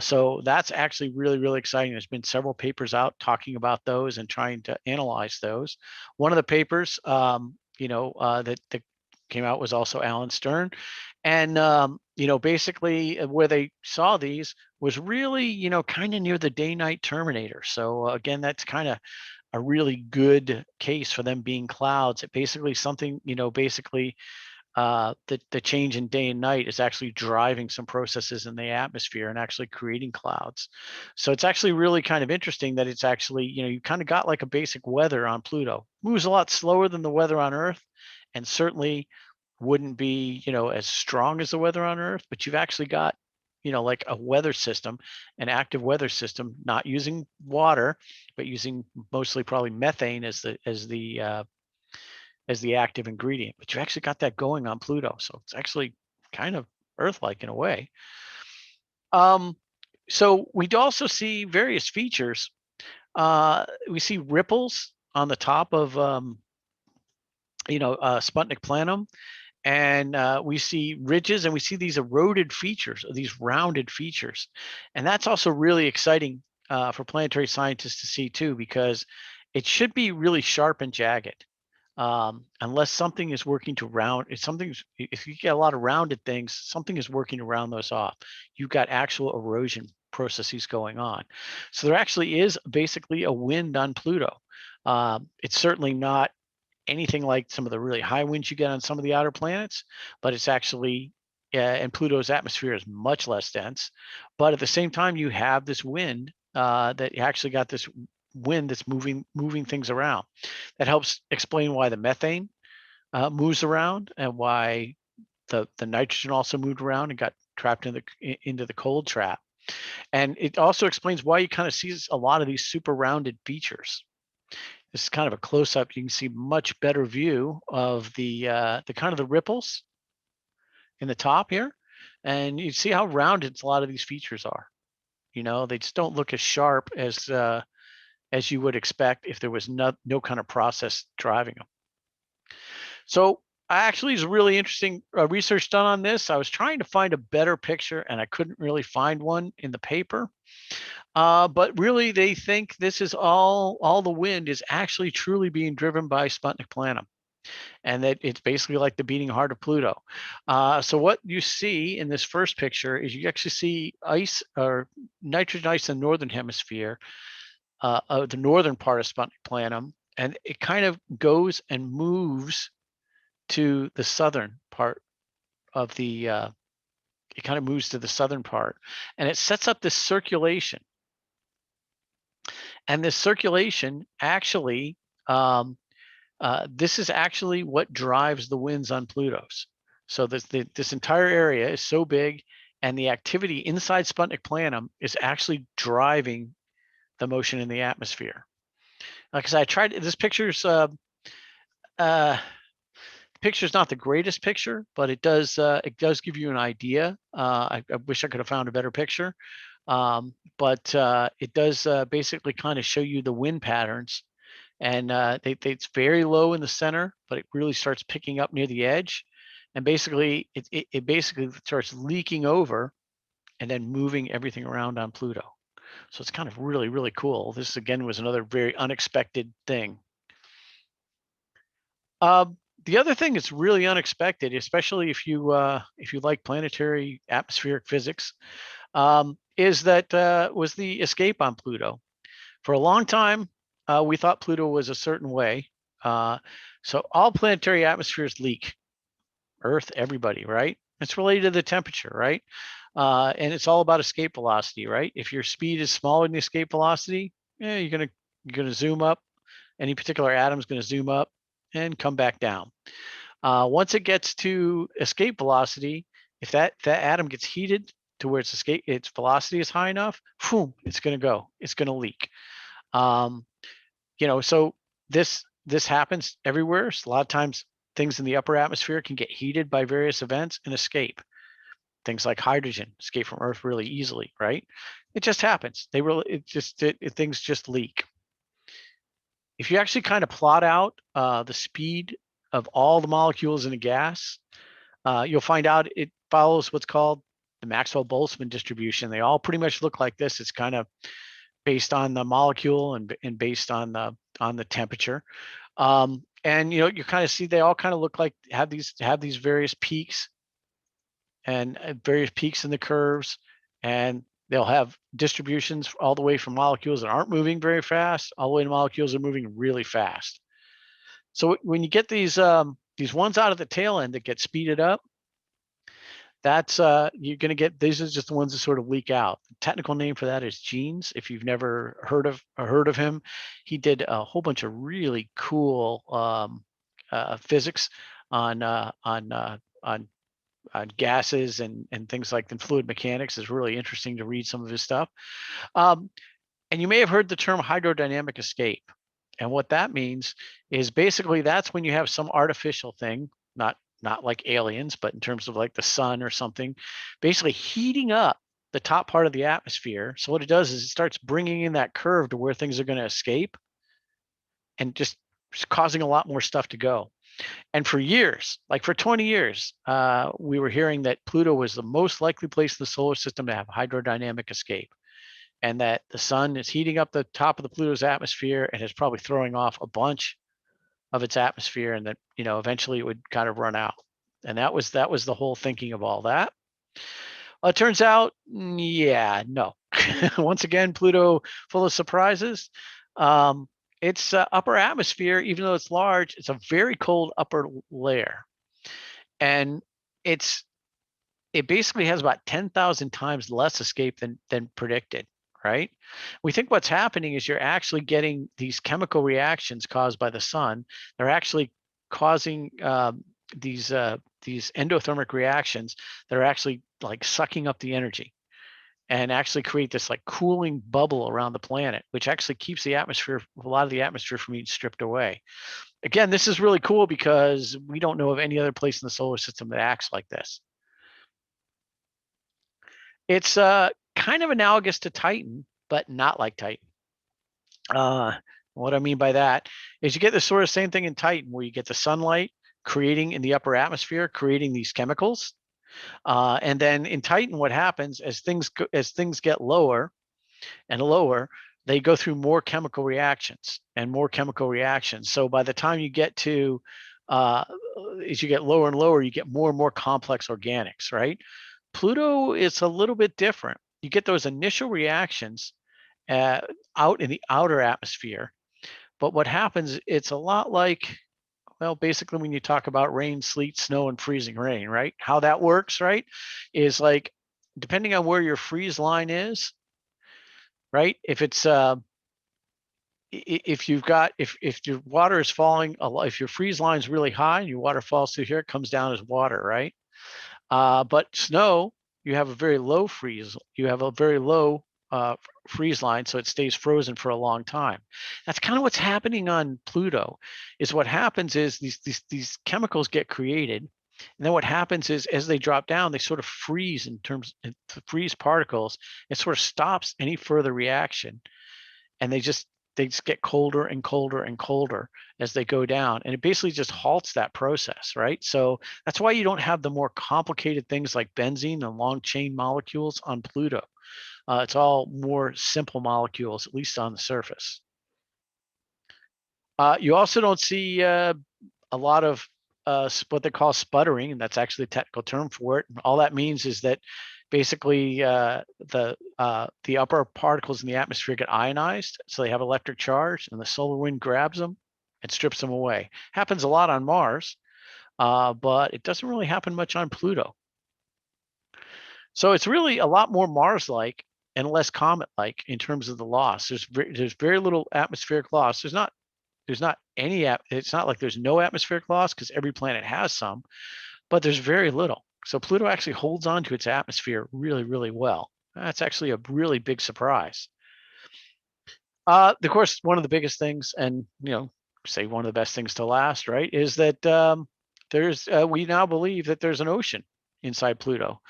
So that's actually really, really exciting. There's been several papers out talking about those and trying to analyze those. One of the papers, that came out was also Alan Stern. And, basically where they saw these was really, kind of near the day-night terminator. So again, that's kind of a really good case for them being clouds. It basically something, the change in day and night is actually driving some processes in the atmosphere and actually creating clouds. So it's actually really kind of interesting that it's actually, you kind of got like a basic weather on Pluto. Moves a lot slower than the weather on Earth, and certainly wouldn't be, as strong as the weather on Earth, but you've actually got, like a weather system, an active weather system, not using water, but using mostly probably methane as the active ingredient, but you actually got that going on Pluto. So it's actually kind of Earth-like in a way. So we'd also see various features. We see ripples on the top of, Sputnik Planum, and we see ridges, and we see these eroded features, these rounded features. And that's also really exciting for planetary scientists to see too, because it should be really sharp and jagged. Unless something is working to round, if you get a lot of rounded things, something is working to round those off. You've got actual erosion processes going on. So there actually is basically a wind on Pluto. It's certainly not anything like some of the really high winds you get on some of the outer planets, but it's actually, and Pluto's atmosphere is much less dense. But at the same time, you have this wind that you actually got this wind that's moving things around. That helps explain why the methane moves around, and why the nitrogen also moved around and got trapped into the cold trap. And it also explains why you kind of see a lot of these super rounded features. This is kind of a close-up. You can see much better view of the kind of the ripples in the top here, and you see how rounded a lot of these features are. They just don't look as sharp as you would expect if there was no kind of process driving them. So actually, is really interesting research done on this. I was trying to find a better picture, and I couldn't really find one in the paper. But really, they think this is all the wind is actually truly being driven by Sputnik Planum, and that it's basically like the beating heart of Pluto. So what you see in this first picture is you actually see ice, or nitrogen ice, in the northern hemisphere, the northern part of Sputnik Planum, and it kind of goes and moves to the southern part of the. It kind of moves to the southern part, and it sets up this circulation. And this circulation actually, this is actually what drives the winds on Pluto's. So this entire area is so big, and the activity inside Sputnik Planum is actually driving the motion in the atmosphere. Like I said, I tried this picture's not the greatest picture, but it does give you an idea. I wish I could have found a better picture. But it does basically kind of show you the wind patterns, and it's very low in the center, but it really starts picking up near the edge, and basically it basically starts leaking over and then moving everything around on Pluto. So it's kind of really, really cool. This again was another very unexpected thing. The other thing that's really unexpected, especially if you like planetary atmospheric physics, is that was the escape on Pluto. For a long time, we thought Pluto was a certain way. So all planetary atmospheres leak. Earth, everybody, right? It's related to the temperature, right? And it's all about escape velocity, right? If your speed is smaller than the escape velocity, you're gonna zoom up. Any particular atom's gonna zoom up and come back down. Once it gets to escape velocity, if that atom gets heated to where its velocity is high enough, boom, it's going to leak. So this happens everywhere. So a lot of times things in the upper atmosphere can get heated by various events and escape. Things like hydrogen escape from Earth really easily, right? It just happens. Things just leak. If you actually kind of plot out the speed of all the molecules in a gas, you'll find out it follows what's called the Maxwell-Boltzmann distribution. They all pretty much look like this. It's kind of based on the molecule and based on the temperature. And you kind of see they all kind of look like have these various peaks, and various peaks in the curves, and they'll have distributions all the way from molecules that aren't moving very fast all the way to molecules that are moving really fast. So when you get these ones out of the tail end that get speeded up, that's you're going to get, these are just the ones that sort of leak out. The technical name for that is Jeans. If you've never heard of him, he did a whole bunch of really cool physics on gases and things like the fluid mechanics. Is really interesting to read some of his stuff. And you may have heard the term hydrodynamic escape. And what that means is basically that's when you have some artificial thing, not like aliens, but in terms of like the sun or something, basically heating up the top part of the atmosphere. So what it does is it starts bringing in that curve to where things are going to escape, and just causing a lot more stuff to go. And for years, like for 20 years, we were hearing that Pluto was the most likely place in the solar system to have hydrodynamic escape, and that the sun is heating up the top of the Pluto's atmosphere and is probably throwing off a bunch of its atmosphere, and that, you know, eventually it would kind of run out. And that was the whole thinking of all that. Well, it turns out, yeah, no. Once again, Pluto full of surprises. Its upper atmosphere, even though it's large, it's a very cold upper layer, and it basically has about 10,000 times less escape than predicted. Right? We think what's happening is you're actually getting these chemical reactions caused by the sun. They're actually causing these endothermic reactions that are actually like sucking up the energy and actually create this like cooling bubble around the planet, which actually keeps the atmosphere, a lot of the atmosphere, from being stripped away. Again, this is really cool because we don't know of any other place in the solar system that acts like this. It's kind of analogous to Titan, but not like Titan. What I mean by that is you get the sort of same thing in Titan, where you get the sunlight creating in the upper atmosphere, creating these chemicals. And then in Titan, what happens as things get lower and lower, they go through more chemical reactions and more chemical reactions. So by the time you get to as you get lower and lower, you get more and more complex organics, right? Pluto is a little bit different. You get those initial reactions out in the outer atmosphere, but what happens, it's a lot like, well, basically when you talk about rain, sleet, snow, and freezing rain, right? How that works, right, is like, depending on where your freeze line is, right? If it's if your water is falling, if your freeze line is really high and your water falls through here, it comes down as water, right? But snow, you have a very low freeze. You have a very low freeze line, so it stays frozen for a long time. That's kind of what's happening on Pluto. Is what happens is these chemicals get created, and then what happens is as they drop down, they sort of freeze freeze particles. It sort of stops any further reaction, and they just get colder and colder and colder as they go down, and it basically just halts that process, right? So that's why you don't have the more complicated things like benzene and long chain molecules on Pluto. It's all more simple molecules, at least on the surface. You also don't see a lot of what they call sputtering, and that's actually a technical term for it. And all that means is that basically the upper particles in the atmosphere get ionized, so they have electric charge, and the solar wind grabs them and strips them away. Happens a lot on Mars, but it doesn't really happen much on Pluto. So it's really a lot more Mars-like and less comet-like in terms of the loss. There's very little atmospheric loss. There's not any. It's not like there's no atmospheric loss, because every planet has some, but there's very little. So Pluto actually holds on to its atmosphere really, really well. That's actually a really big surprise. Of course, one of the biggest things, and say one of the best things to last, right, is that we now believe that there's an ocean inside Pluto.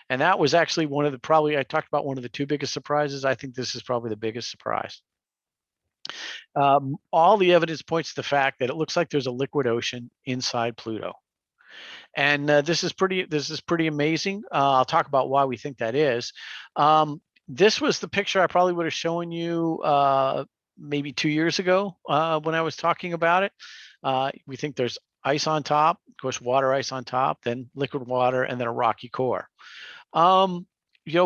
And that was actually I talked about one of the two biggest surprises. I think this is probably the biggest surprise. All the evidence points to the fact that it looks like there's a liquid ocean inside Pluto. And this is pretty amazing. I'll talk about why we think that is. This was the picture I probably would have shown you maybe 2 years ago when I was talking about it. We think there's ice on top, of course, water ice on top, then liquid water, and then a rocky core.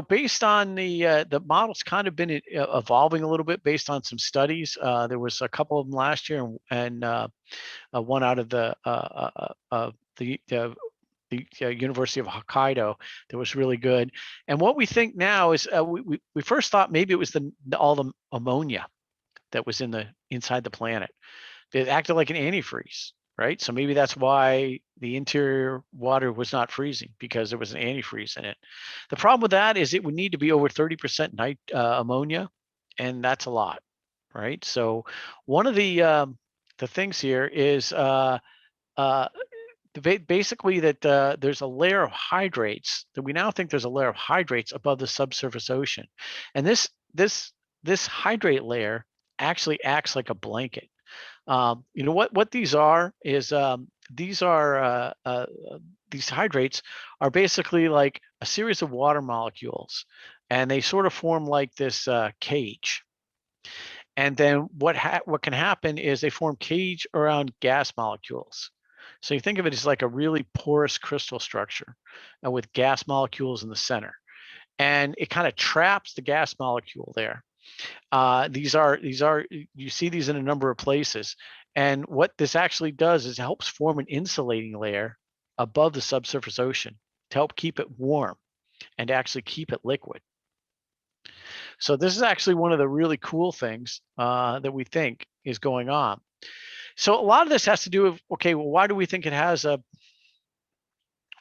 Based on the model's kind of been evolving a little bit based on some studies. There was a couple of them last year, and one out of the University of Hokkaido that was really good. And what we think now is we first thought maybe it was all the ammonia that was inside the planet. It acted like an antifreeze, right? So maybe that's why the interior water was not freezing, because there was an antifreeze in it. The problem with that is it would need to be over 30% ammonia, and that's a lot, right? So one of the things here is basically that there's a layer of hydrates, that we now think there's a layer of hydrates above the subsurface ocean, and this hydrate layer actually acts like a blanket. What these are is these hydrates are basically like a series of water molecules, and they sort of form like this cage. And then what can happen is they form cage around gas molecules. So you think of it as like a really porous crystal structure with gas molecules in the center, and it kind of traps the gas molecule there. These are you see these in a number of places, and what this actually does is it helps form an insulating layer above the subsurface ocean to help keep it warm and to actually keep it liquid. So this is actually one of the really cool things that we think is going on. So a lot of this has to do with, okay, well, why do we think it has a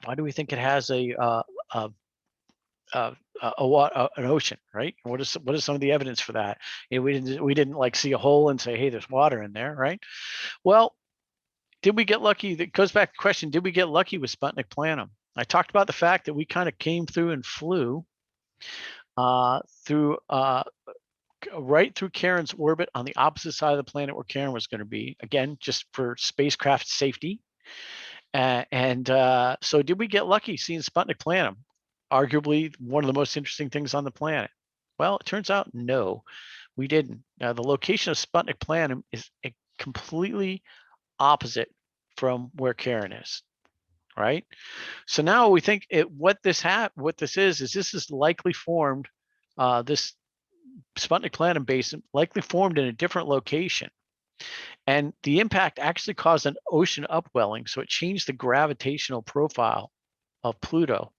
an ocean, right? What is some of the evidence for that? We didn't like see a hole and say, hey, there's water in there, right? Well, did we get lucky? That goes back to the question, did we get lucky with Sputnik Planum? I talked about the fact that we kind of came through and flew right through Charon's orbit on the opposite side of the planet where Charon was going to be, again, just for spacecraft safety. So did we get lucky seeing Sputnik Planum? Arguably one of the most interesting things on the planet. Well, it turns out no, we didn't. Now, the location of Sputnik Planum is completely opposite from where Charon is, right? So now we think what this is likely formed, this Sputnik Planum basin likely formed in a different location. And the impact actually caused an ocean upwelling, so it changed the gravitational profile of Pluto,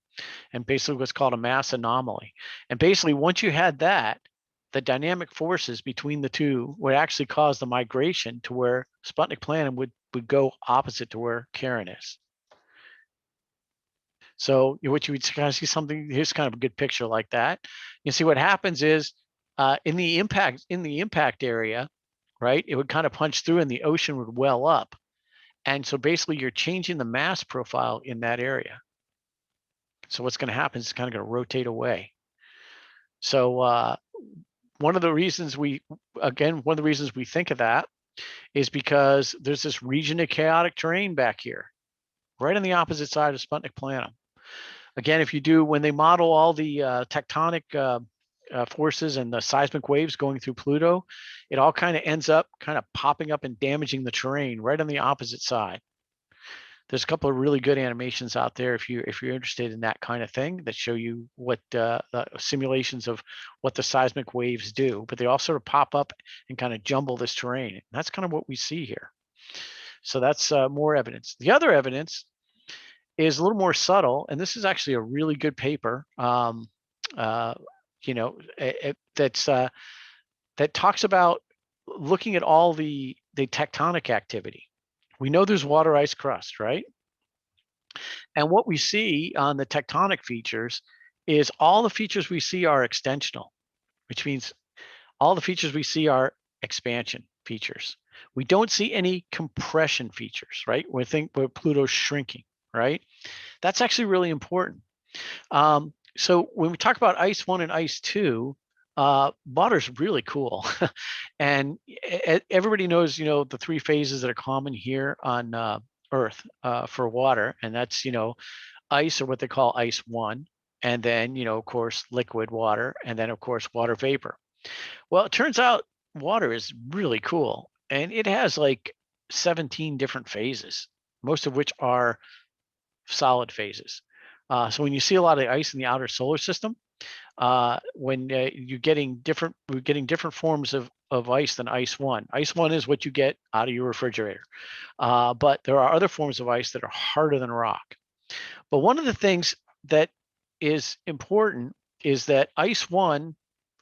and basically what's called a mass anomaly. And basically, once you had that, the dynamic forces between the two would actually cause the migration to where Sputnik Planum would go opposite to where Charon is. So what you would kind of see something, here's kind of a good picture like that. You see what happens is in the impact area, right, it would kind of punch through and the ocean would well up. And so basically you're changing the mass profile in that area. So what's going to happen is it's kind of going to rotate away. So one of the reasons we think of that is because there's this region of chaotic terrain back here, right on the opposite side of Sputnik Planum. Again, when they model all the tectonic forces and the seismic waves going through Pluto, it all kind of ends up kind of popping up and damaging the terrain right on the opposite side. There's a couple of really good animations out there if you're interested in that kind of thing that show you what simulations of what the seismic waves do, but they all sort of pop up and kind of jumble this terrain. And that's kind of what we see here. So that's more evidence. The other evidence is a little more subtle, and this is actually a really good paper. That talks about looking at all the tectonic activity. We know there's water ice crust, right? And what we see on the tectonic features is all the features we see are extensional, which means all the features we see are expansion features. We don't see any compression features, right? We think where Pluto's shrinking, right? That's actually really important. So when we talk about ice 1 and ice 2, water's really cool. And everybody knows, the three phases that are common here on Earth for water. And that's, ice, or what they call ice 1. And then, of course, liquid water. And then, of course, water vapor. Well, it turns out water is really cool. And it has like 17 different phases, most of which are solid phases. So when you see a lot of ice in the outer solar system, when we're getting different forms of ice than ice 1. Ice 1 is what you get out of your refrigerator. But there are other forms of ice that are harder than rock. But one of the things that is important is that ice 1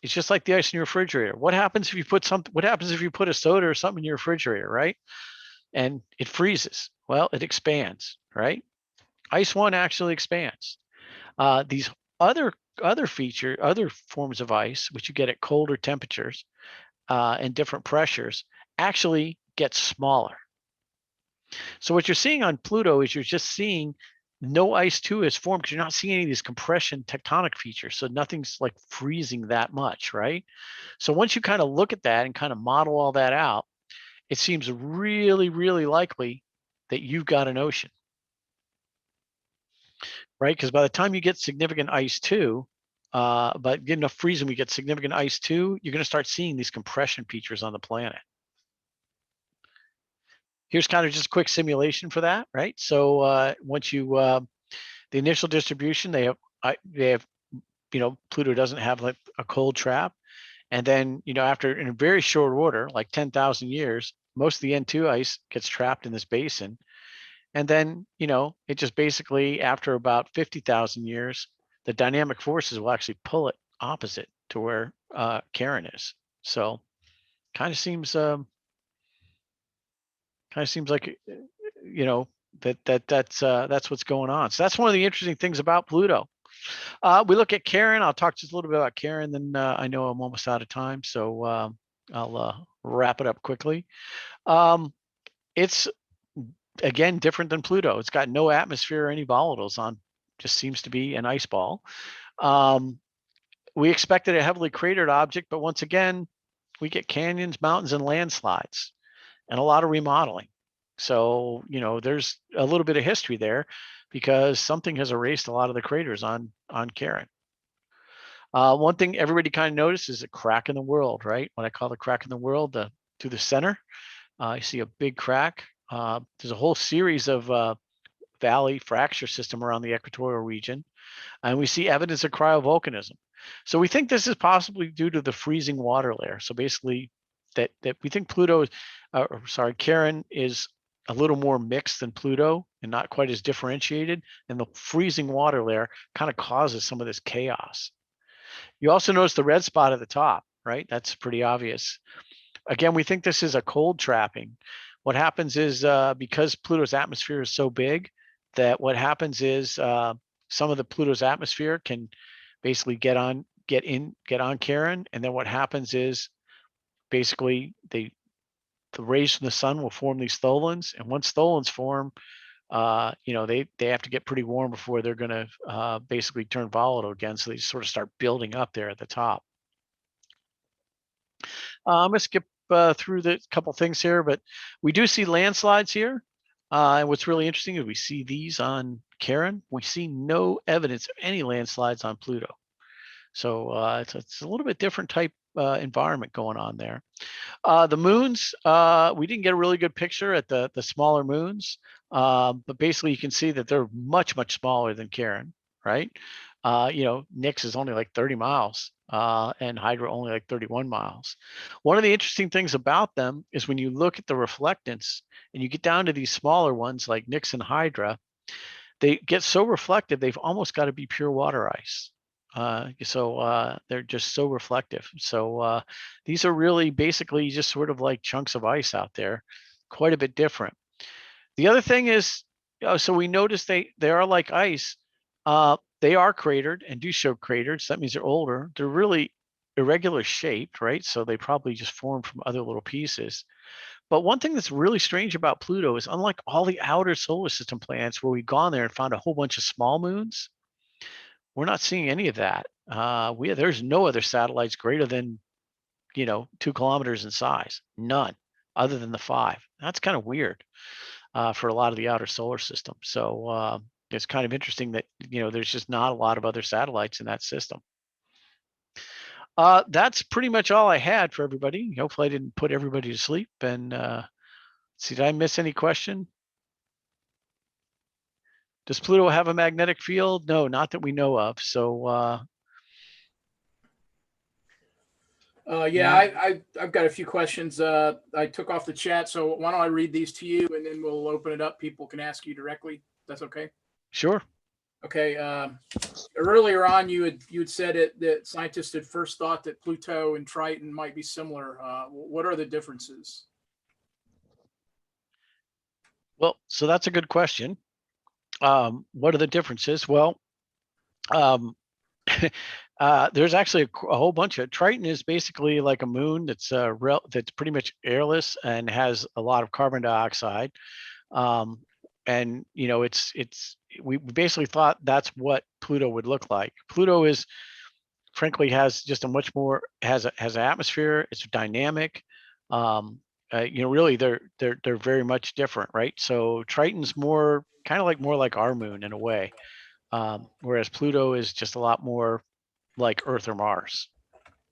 is just like the ice in your refrigerator. What happens if you put a soda or something in your refrigerator, right? And it freezes. Well, it expands, right? Ice 1 actually expands. These other forms of ice, which you get at colder temperatures and different pressures, actually get smaller. So what you're seeing on Pluto is you're just seeing no ice 2 is formed because you're not seeing any of these compression tectonic features. So nothing's like freezing that much, right? So once you kind of look at that and kind of model all that out, it seems really, really likely that you've got an ocean, right? Because by the time you get significant ice too, but get enough freezing, we get significant ice too, you're going to start seeing these compression features on the planet. Here's kind of just a quick simulation for that, right? So once you the initial distribution, they have Pluto doesn't have like a cold trap, and then after in a very short order, like 10,000 years, most of the N2 ice gets trapped in this basin, and then it just basically after about 50,000 years, the dynamic forces will actually pull it opposite to where Karen is. So kind of seems like that's what's going on. So that's one of the interesting things about Pluto. We look at Karen. I'll talk just a little bit about Karen, then I know I'm almost out of time, so I'll wrap it up quickly. It's again different than Pluto. It's got no atmosphere or any volatiles on, just seems to be an ice ball. We expected a heavily cratered object, but once again, we get canyons, mountains, and landslides, and a lot of remodeling. So, there's a little bit of history there because something has erased a lot of the craters on Karen. One thing everybody kind of noticed is a crack in the world, right? What I call the crack in the world, to the center, you see a big crack. There's a whole series of valley fracture system around the equatorial region, and we see evidence of cryovolcanism. So we think this is possibly due to the freezing water layer. So basically, that we think Karen is a little more mixed than Pluto and not quite as differentiated, and the freezing water layer kind of causes some of this chaos. You also notice the red spot at the top, right? That's pretty obvious. Again, we think this is a cold trapping. What happens is because Pluto's atmosphere is so big, that what happens is some of the Pluto's atmosphere can basically get on Karen, and then what happens is basically the rays from the sun will form these tholins, and once tholins form, they have to get pretty warm before they're going to basically turn volatile again. So they sort of start building up there at the top. I'm going to skip through the couple things here, but we do see landslides here. And what's really interesting is we see these on Karen. We see no evidence of any landslides on Pluto. So it's a little bit different type environment going on there. The moons, we didn't get a really good picture at the smaller moons, but basically you can see that they're much, much smaller than Karen, right? Nix is only like 30 miles and Hydra only like 31 miles. One of the interesting things about them is when you look at the reflectance and you get down to these smaller ones like Nix and Hydra, they get so reflective, they've almost got to be pure water ice. So they're just so reflective. So these are really basically just sort of like chunks of ice out there, quite a bit different. The other thing is, so we notice they are like ice. They are cratered and do show craters. That means they're older. They're really irregular shaped, right? So they probably just formed from other little pieces. But one thing that's really strange about Pluto is unlike all the outer solar system planets where we've gone there and found a whole bunch of small moons, we're not seeing any of that. There's no other satellites greater than 2 kilometers in size, none, other than the 5. That's kind of weird for a lot of the outer solar system. So it's kind of interesting that there's just not a lot of other satellites in that system. That's pretty much all I had for everybody. Hopefully I didn't put everybody to sleep. And see, did I miss any question? Does Pluto have a magnetic field? No, not that we know of. So yeah, I've got a few questions. I took off the chat, so why don't I read these to you, and then we'll open it up. People can ask you directly. That's okay. Sure. Okay. Earlier on, you had said that scientists had first thought that Pluto and Triton might be similar. What are the differences? Well, so that's a good question. What are the differences? Well, there's actually a whole bunch of. Triton is basically like a moon that's pretty much airless and has a lot of carbon dioxide. And we basically thought that's what Pluto would look like. Pluto is, frankly, has just a much more has an atmosphere. It's dynamic. really they're very much different, right? So Triton's more like our moon in a way, whereas Pluto is just a lot more like Earth or Mars.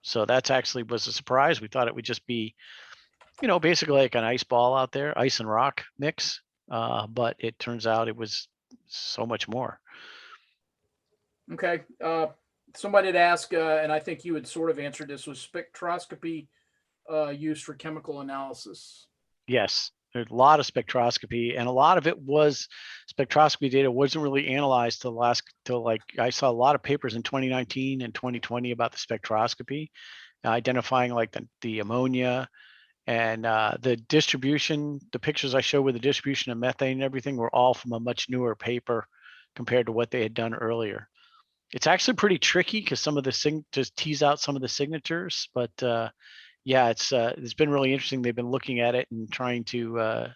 So that's actually was a surprise. We thought it would just be, basically like an ice ball out there, ice and rock mix. But it turns out it was so much more. Okay. Somebody had asked, and I think you had sort of answered this: was spectroscopy used for chemical analysis? Yes, there's a lot of spectroscopy, and a lot of it was spectroscopy data wasn't really analyzed till like I saw a lot of papers in 2019 and 2020 about the spectroscopy, identifying like the ammonia and the distribution. The pictures I showed with the distribution of methane and everything were all from a much newer paper compared to what they had done earlier. It's actually pretty tricky because some of the just tease out some of the signatures, but yeah, it's been really interesting. They've been looking at it and trying to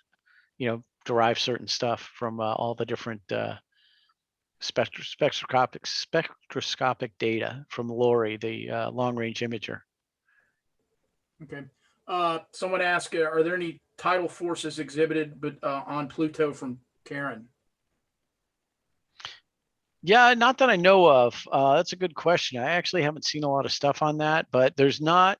derive certain stuff from all the different spectroscopic data from LORI, the long range imager. Okay. Someone asked, are there any tidal forces exhibited on Pluto from Karen? Yeah, not that I know of. That's a good question. I actually haven't seen a lot of stuff on that, but there's not.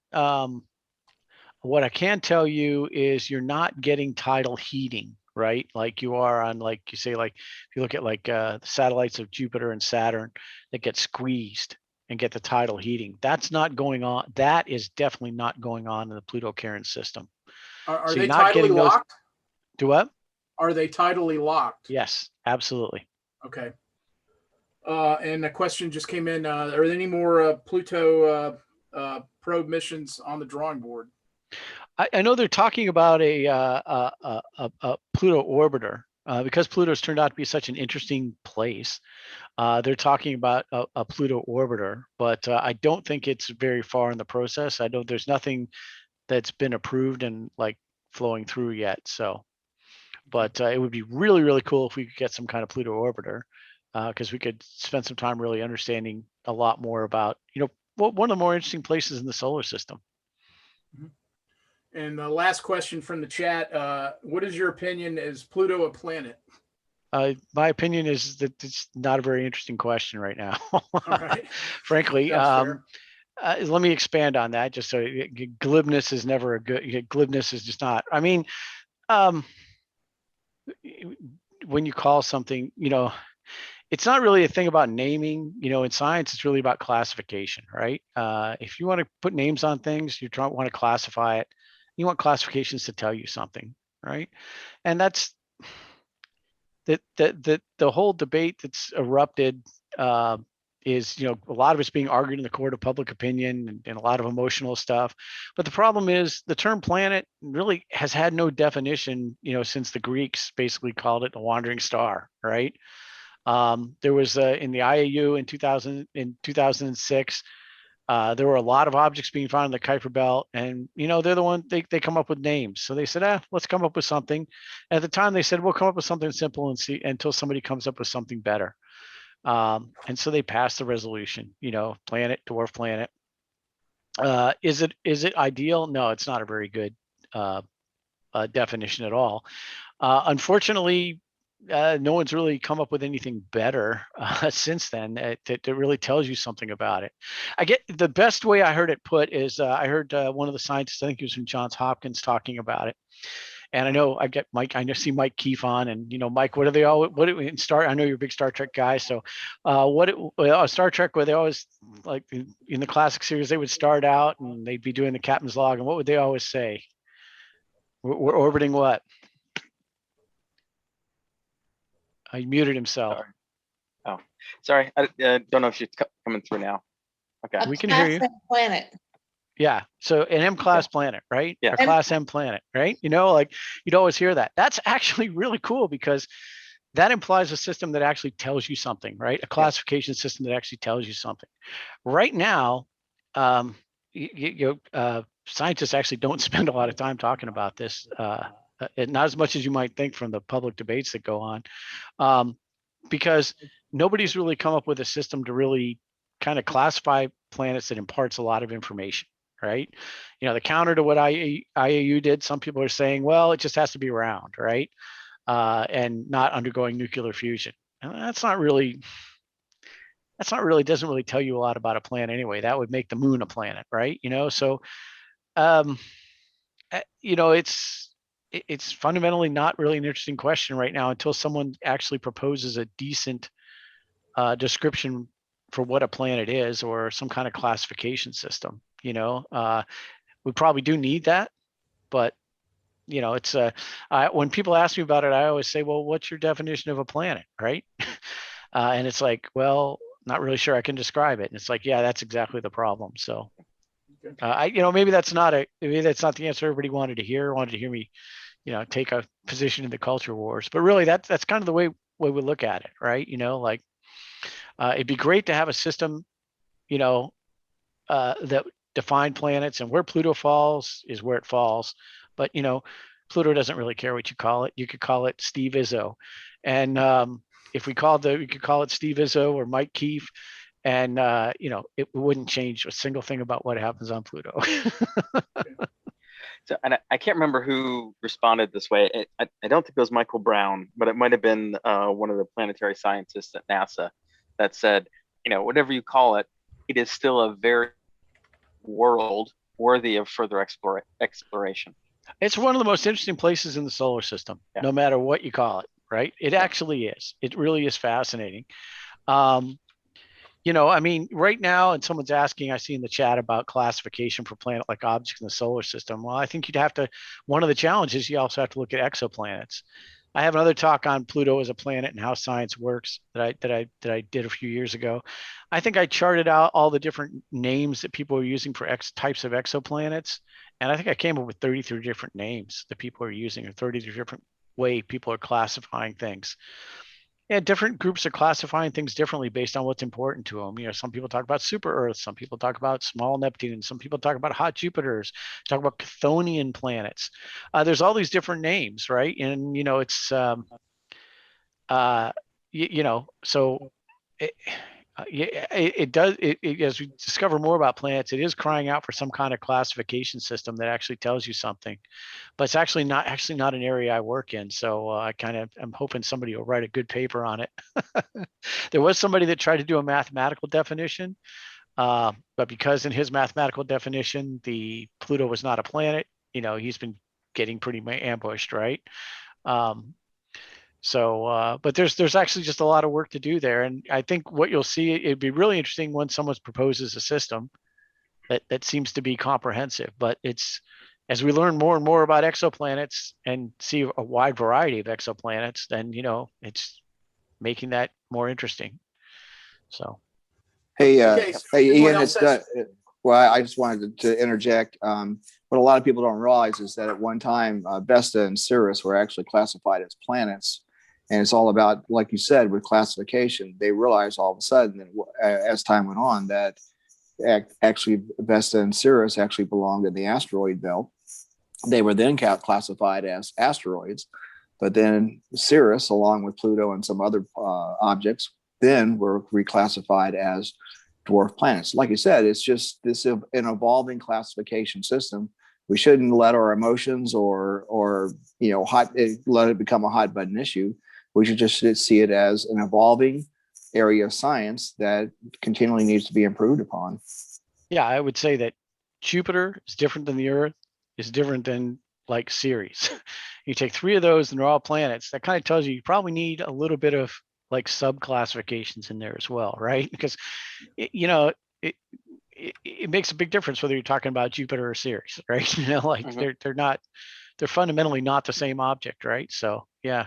What I can tell you is you're not getting tidal heating, right? Like you are on, like you say, like if you look at like the satellites of Jupiter and Saturn that get squeezed and get the tidal heating. That's not going on. That is definitely not going on in the Pluto-Charon system. Are So they you're not tidally getting those. locked? Do what? Are they tidally locked? Yes, absolutely. Okay. And a question just came in. Are there any more Pluto probe missions on the drawing board? I know they're talking about a Pluto orbiter because Pluto's turned out to be such an interesting place. They're talking about a Pluto orbiter, but I don't think it's very far in the process. I don't. There's nothing that's been approved and like flowing through yet. So, but it would be really, really cool if we could get some kind of Pluto orbiter, because we could spend some time really understanding a lot more about, one of the more interesting places in the solar system. Mm-hmm. And the last question from the chat: what is your opinion? Is Pluto a planet? My opinion is that it's not a very interesting question right now. All right. Frankly, let me expand on that. Just so glibness is never a good. Glibness is just not. I mean, when you call something, it's not really a thing about naming. In science, it's really about classification, right? If you want to put names on things, want to classify it. You want classifications to tell you something, right? And that's the whole debate that's erupted is, a lot of it's being argued in the court of public opinion and a lot of emotional stuff. But the problem is the term planet really has had no definition, since the Greeks basically called it a wandering star, right? There was in the IAU in 2006. There were a lot of objects being found in the Kuiper Belt, and they're the one they come up with names. So they said, let's come up with something. At the time, they said we'll come up with something simple and see until somebody comes up with something better. And so they passed the resolution. Planet, dwarf planet. Is it ideal? No, it's not a very good definition at all. Unfortunately, no one's really come up with anything better since then that really tells you something about it. I get the best way I heard it put is I heard one of the scientists, I think he was from Johns Hopkins, talking about it. And I know I get Mike. I know see Mike Keefe on, and Mike. What do they all? What do we start? I know you're a big Star Trek guy, so Star Trek where they always like in the classic series they would start out and they'd be doing the captain's log, and what would they always say? We're orbiting what? He muted himself. Sorry. Oh, sorry. I don't know if she's coming through now. Okay. We can hear you. Planet. Yeah. So an M-class planet, right? Yeah. A class M planet, right? Like you'd always hear that. That's actually really cool because that implies a system that actually tells you something, right? A classification system that actually tells you something. Right now, scientists actually don't spend a lot of time talking about this. Not as much as you might think from the public debates that go on, because nobody's really come up with a system to really kind of classify planets that imparts a lot of information, right? You know, the counter to what IAU did, some people are saying, well, it just has to be round, right? And not undergoing nuclear fusion. And doesn't really tell you a lot about a planet anyway. That would make the moon a planet, right? You know, so you know, it's fundamentally not really an interesting question right now until someone actually proposes a decent description for what a planet is, or some kind of classification system. You know, we probably do need that, but you know, it's when people ask me about it, I always say, well, what's your definition of a planet, right? And it's like, well, not really sure I can describe it. And it's like, yeah, that's exactly the problem. So you know, maybe that's not the answer everybody wanted to hear me, you know, take a position in the culture wars, but really that's kind of the way we look at it, right? You know, like it'd be great to have a system, you know, that defined planets, and where Pluto falls is where it falls. But, you know, Pluto doesn't really care what you call it. You could call it Steve Izzo. And if we could call it Steve Izzo or Mike Keefe, and, you know, it wouldn't change a single thing about what happens on Pluto. So, and I can't remember who responded this way. I don't think it was Michael Brown, but it might have been one of the planetary scientists at NASA that said, you know, whatever you call it, it is still a very world worthy of further exploration. It's one of the most interesting places in the solar system, no matter what you call it, right? It actually is. It really is fascinating. You know, I mean, right now, and someone's asking, I see in the chat about classification for planet-like objects in the solar system. Well, I think you'd have to, one of the challenges, you also have to look at exoplanets. I have another talk on Pluto as a planet and how science works that I did a few years ago. I think I charted out all the different names that people are using for types of exoplanets. And I think I came up with 33 different names that people are using, or 33 different way people are classifying things. Yeah, different groups are classifying things differently based on what's important to them. You know, some people talk about super Earths, some people talk about small Neptune, some people talk about hot Jupiters, talk about Chthonian planets. There's all these different names, right? And you know, it's you know, so it does. As we discover more about planets, it is crying out for some kind of classification system that actually tells you something. But it's actually not an area I work in. So I'm hoping somebody will write a good paper on it. There was somebody that tried to do a mathematical definition, but because in his mathematical definition, the Pluto was not a planet, you know, he's been getting pretty ambushed, right? But there's actually just a lot of work to do there. And I think what you'll see, it'd be really interesting when someone proposes a system that seems to be comprehensive. But it's, as we learn more and more about exoplanets and see a wide variety of exoplanets, then, you know, it's making that more interesting. So. Hey, Okay, hey, anyone Ian, else it's has- well, I just wanted to interject. What a lot of people don't realize is that at one time, Vesta and Sirius were actually classified as planets. And it's all about, like you said, with classification. They realized all of a sudden, that, as time went on, that actually Vesta and Sirius actually belonged in the asteroid belt. They were then classified as asteroids, but then Sirius, along with Pluto and some other objects, then were reclassified as dwarf planets. Like you said, it's just an evolving classification system. We shouldn't let our emotions or you know, let it become a hot button issue. We should just see it as an evolving area of science that continually needs to be improved upon. Yeah, I would say that Jupiter is different than the Earth, is different than like Ceres. You take 3 of those and they're all planets. That kind of tells you probably need a little bit of like sub classifications in there as well, right? Because you know, it makes a big difference whether you're talking about Jupiter or Ceres, right? You know, like they're fundamentally not the same object, right? So yeah.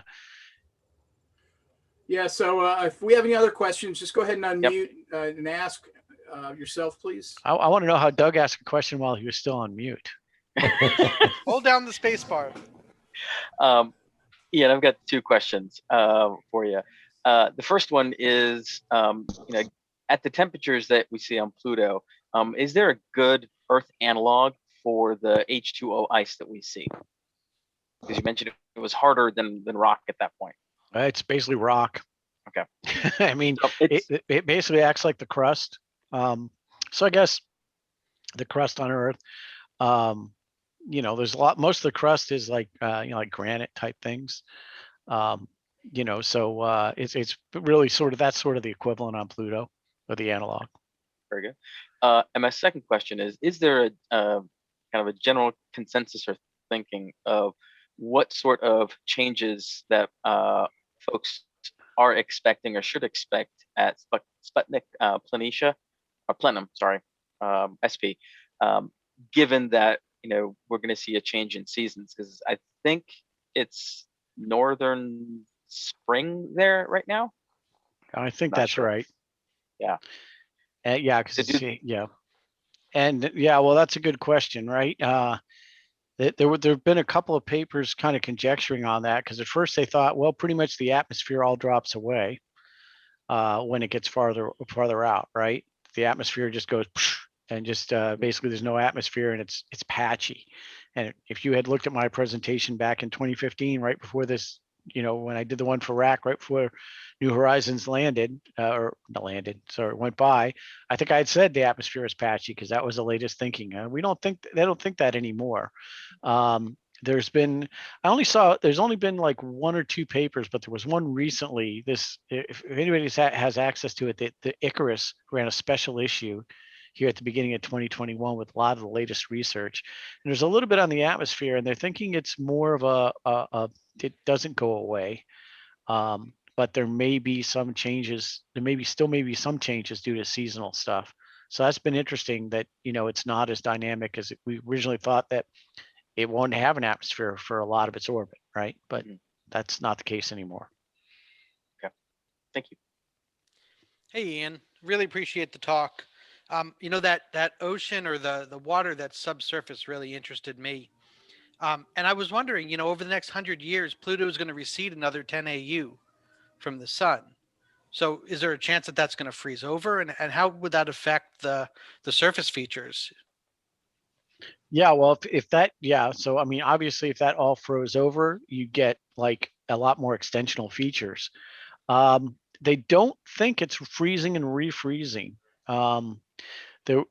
Yeah, so if we have any other questions, just go ahead and unmute and ask yourself, please. I want to know how Doug asked a question while he was still on mute. Hold down the space bar. Ian, I've got 2 questions for you. The first one is, you know, at the temperatures that we see on Pluto, is there a good Earth analog for the H2O ice that we see? Because you mentioned it was harder than rock at that point. It's basically rock. Okay. I mean, it basically acts like the crust. So I guess the crust on Earth. There's a lot. Most of the crust is like like granite type things. So it's really that's sort of the equivalent on Pluto, or the analog. Very good. And my second question is there a kind of a general consensus or thinking of what sort of changes that folks are expecting or should expect at Sputnik Planitia, or Plenum, sorry, SP, given that we're going to see a change in seasons, because I think it's northern spring there right now. I think Not that's sure. right. Yeah. Yeah, So because and yeah, well, that's a good question, right? There've been a couple of papers kind of conjecturing on that, because at first they thought, well, pretty much the atmosphere all drops away when it gets farther out, right? The atmosphere just goes and just basically there's no atmosphere, and it's patchy. And if you had looked at my presentation back in 2015, right before this, when I did the one for RAC, right before New Horizons landed, went by, I think I had said the atmosphere is patchy, because that was the latest thinking. They don't think that anymore. There's only been like one or two papers, but there was one recently. If anybody has access to it, the Icarus ran a special issue here at the beginning of 2021 with a lot of the latest research. And there's a little bit on the atmosphere, and they're thinking it's more of it doesn't go away. But there may be some changes. There may be some changes due to seasonal stuff. So that's been interesting, that it's not as dynamic as we originally thought, that it won't have an atmosphere for a lot of its orbit, right? But that's not the case anymore. Okay, thank you. Hey, Ian, really appreciate the talk. That ocean, or the water that's subsurface, really interested me. And I was wondering, over the next 100 years, Pluto is going to recede another 10 AU from the sun. So is there a chance that that's going to freeze over? And how would that affect the surface features? Yeah, well, so I mean, obviously, if that all froze over, you get like a lot more extensional features. They don't think it's freezing and refreezing. There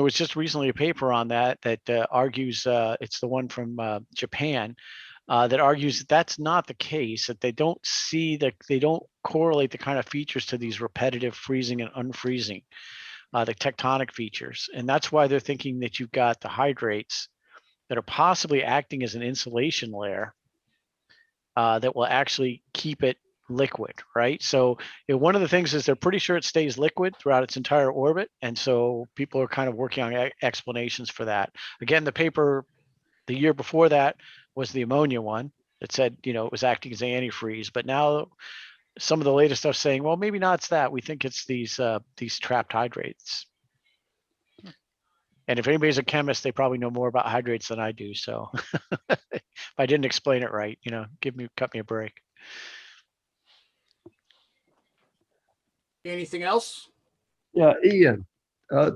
was just recently a paper on that argues, it's the one from Japan, that argues that that's not the case, that they don't correlate the kind of features to these repetitive freezing and unfreezing, the tectonic features. And that's why they're thinking that you've got the hydrates that are possibly acting as an insulation layer that will actually keep it liquid, right? So one of the things is they're pretty sure it stays liquid throughout its entire orbit. And so people are kind of working on explanations for that. Again, the paper the year before that was the ammonia one that said, it was acting as antifreeze. But now some of the latest stuff saying, well, maybe not it's that. We think it's these trapped hydrates. And if anybody's a chemist, they probably know more about hydrates than I do. So if I didn't explain it right, cut me a break. Anything else? Yeah, Ian,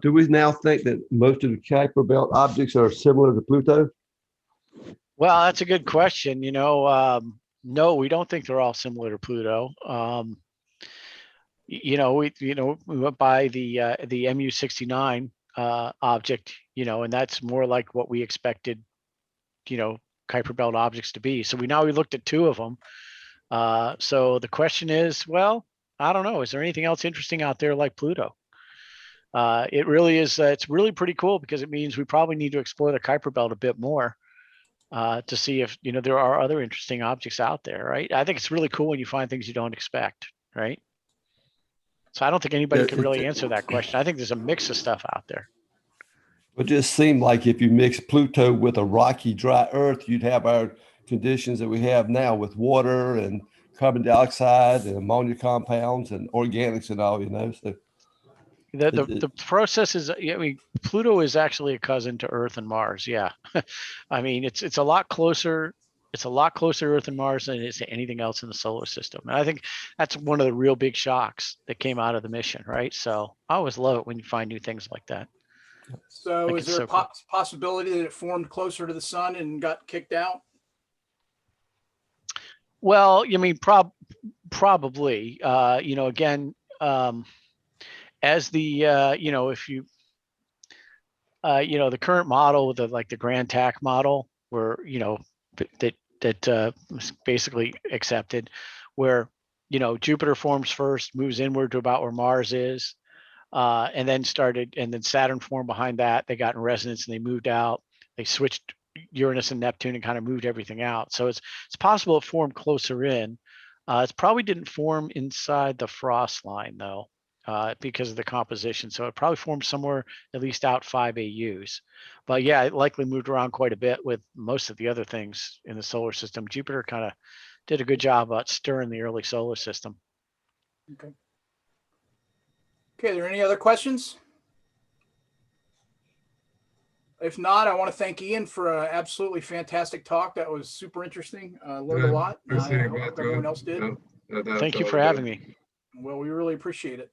do we now think that most of the Kuiper Belt objects are similar to Pluto? Well, that's a good question. No, we don't think they're all similar to Pluto. We went by the MU69 object, and that's more like what we expected, Kuiper Belt objects to be. So we looked at two of them. So the question is, well, I don't know. Is there anything else interesting out there like Pluto? It really is. It's really pretty cool, because it means we probably need to explore the Kuiper Belt a bit more to see if there are other interesting objects out there, right? I think it's really cool when you find things you don't expect, right? So I don't think anybody can really answer that question. I think there's a mix of stuff out there. It just seemed like if you mix Pluto with a rocky, dry Earth, you'd have our conditions that we have now with water and carbon dioxide and ammonia compounds and organics and all, So the process is, Pluto is actually a cousin to Earth and Mars. Yeah. I mean, it's a lot closer. It's a lot closer to Earth and Mars than it is to anything else in the solar system. And I think that's one of the real big shocks that came out of the mission, right? So I always love it when you find new things like that. So is there a possibility that it formed closer to the sun and got kicked out? Well, probably, again, as the, if you, The current model with the Grand TAC model, where that was basically accepted, where Jupiter forms first, moves inward to about where Mars is, and then Saturn formed behind that. They got in resonance and they moved out. They switched Uranus and Neptune and kind of moved everything out. So it's possible it formed closer in. It probably didn't form inside the frost line though, because of the composition. So it probably formed somewhere at least out 5 AUs. But yeah, it likely moved around quite a bit with most of the other things in the solar system. Jupiter kind of did a good job about stirring the early solar system. Okay. Okay, are there any other questions? If not, I want to thank Ian for an absolutely fantastic talk. That was super interesting. Learned a lot. I hope everyone else did. Thank you for having me. Well, we really appreciate it.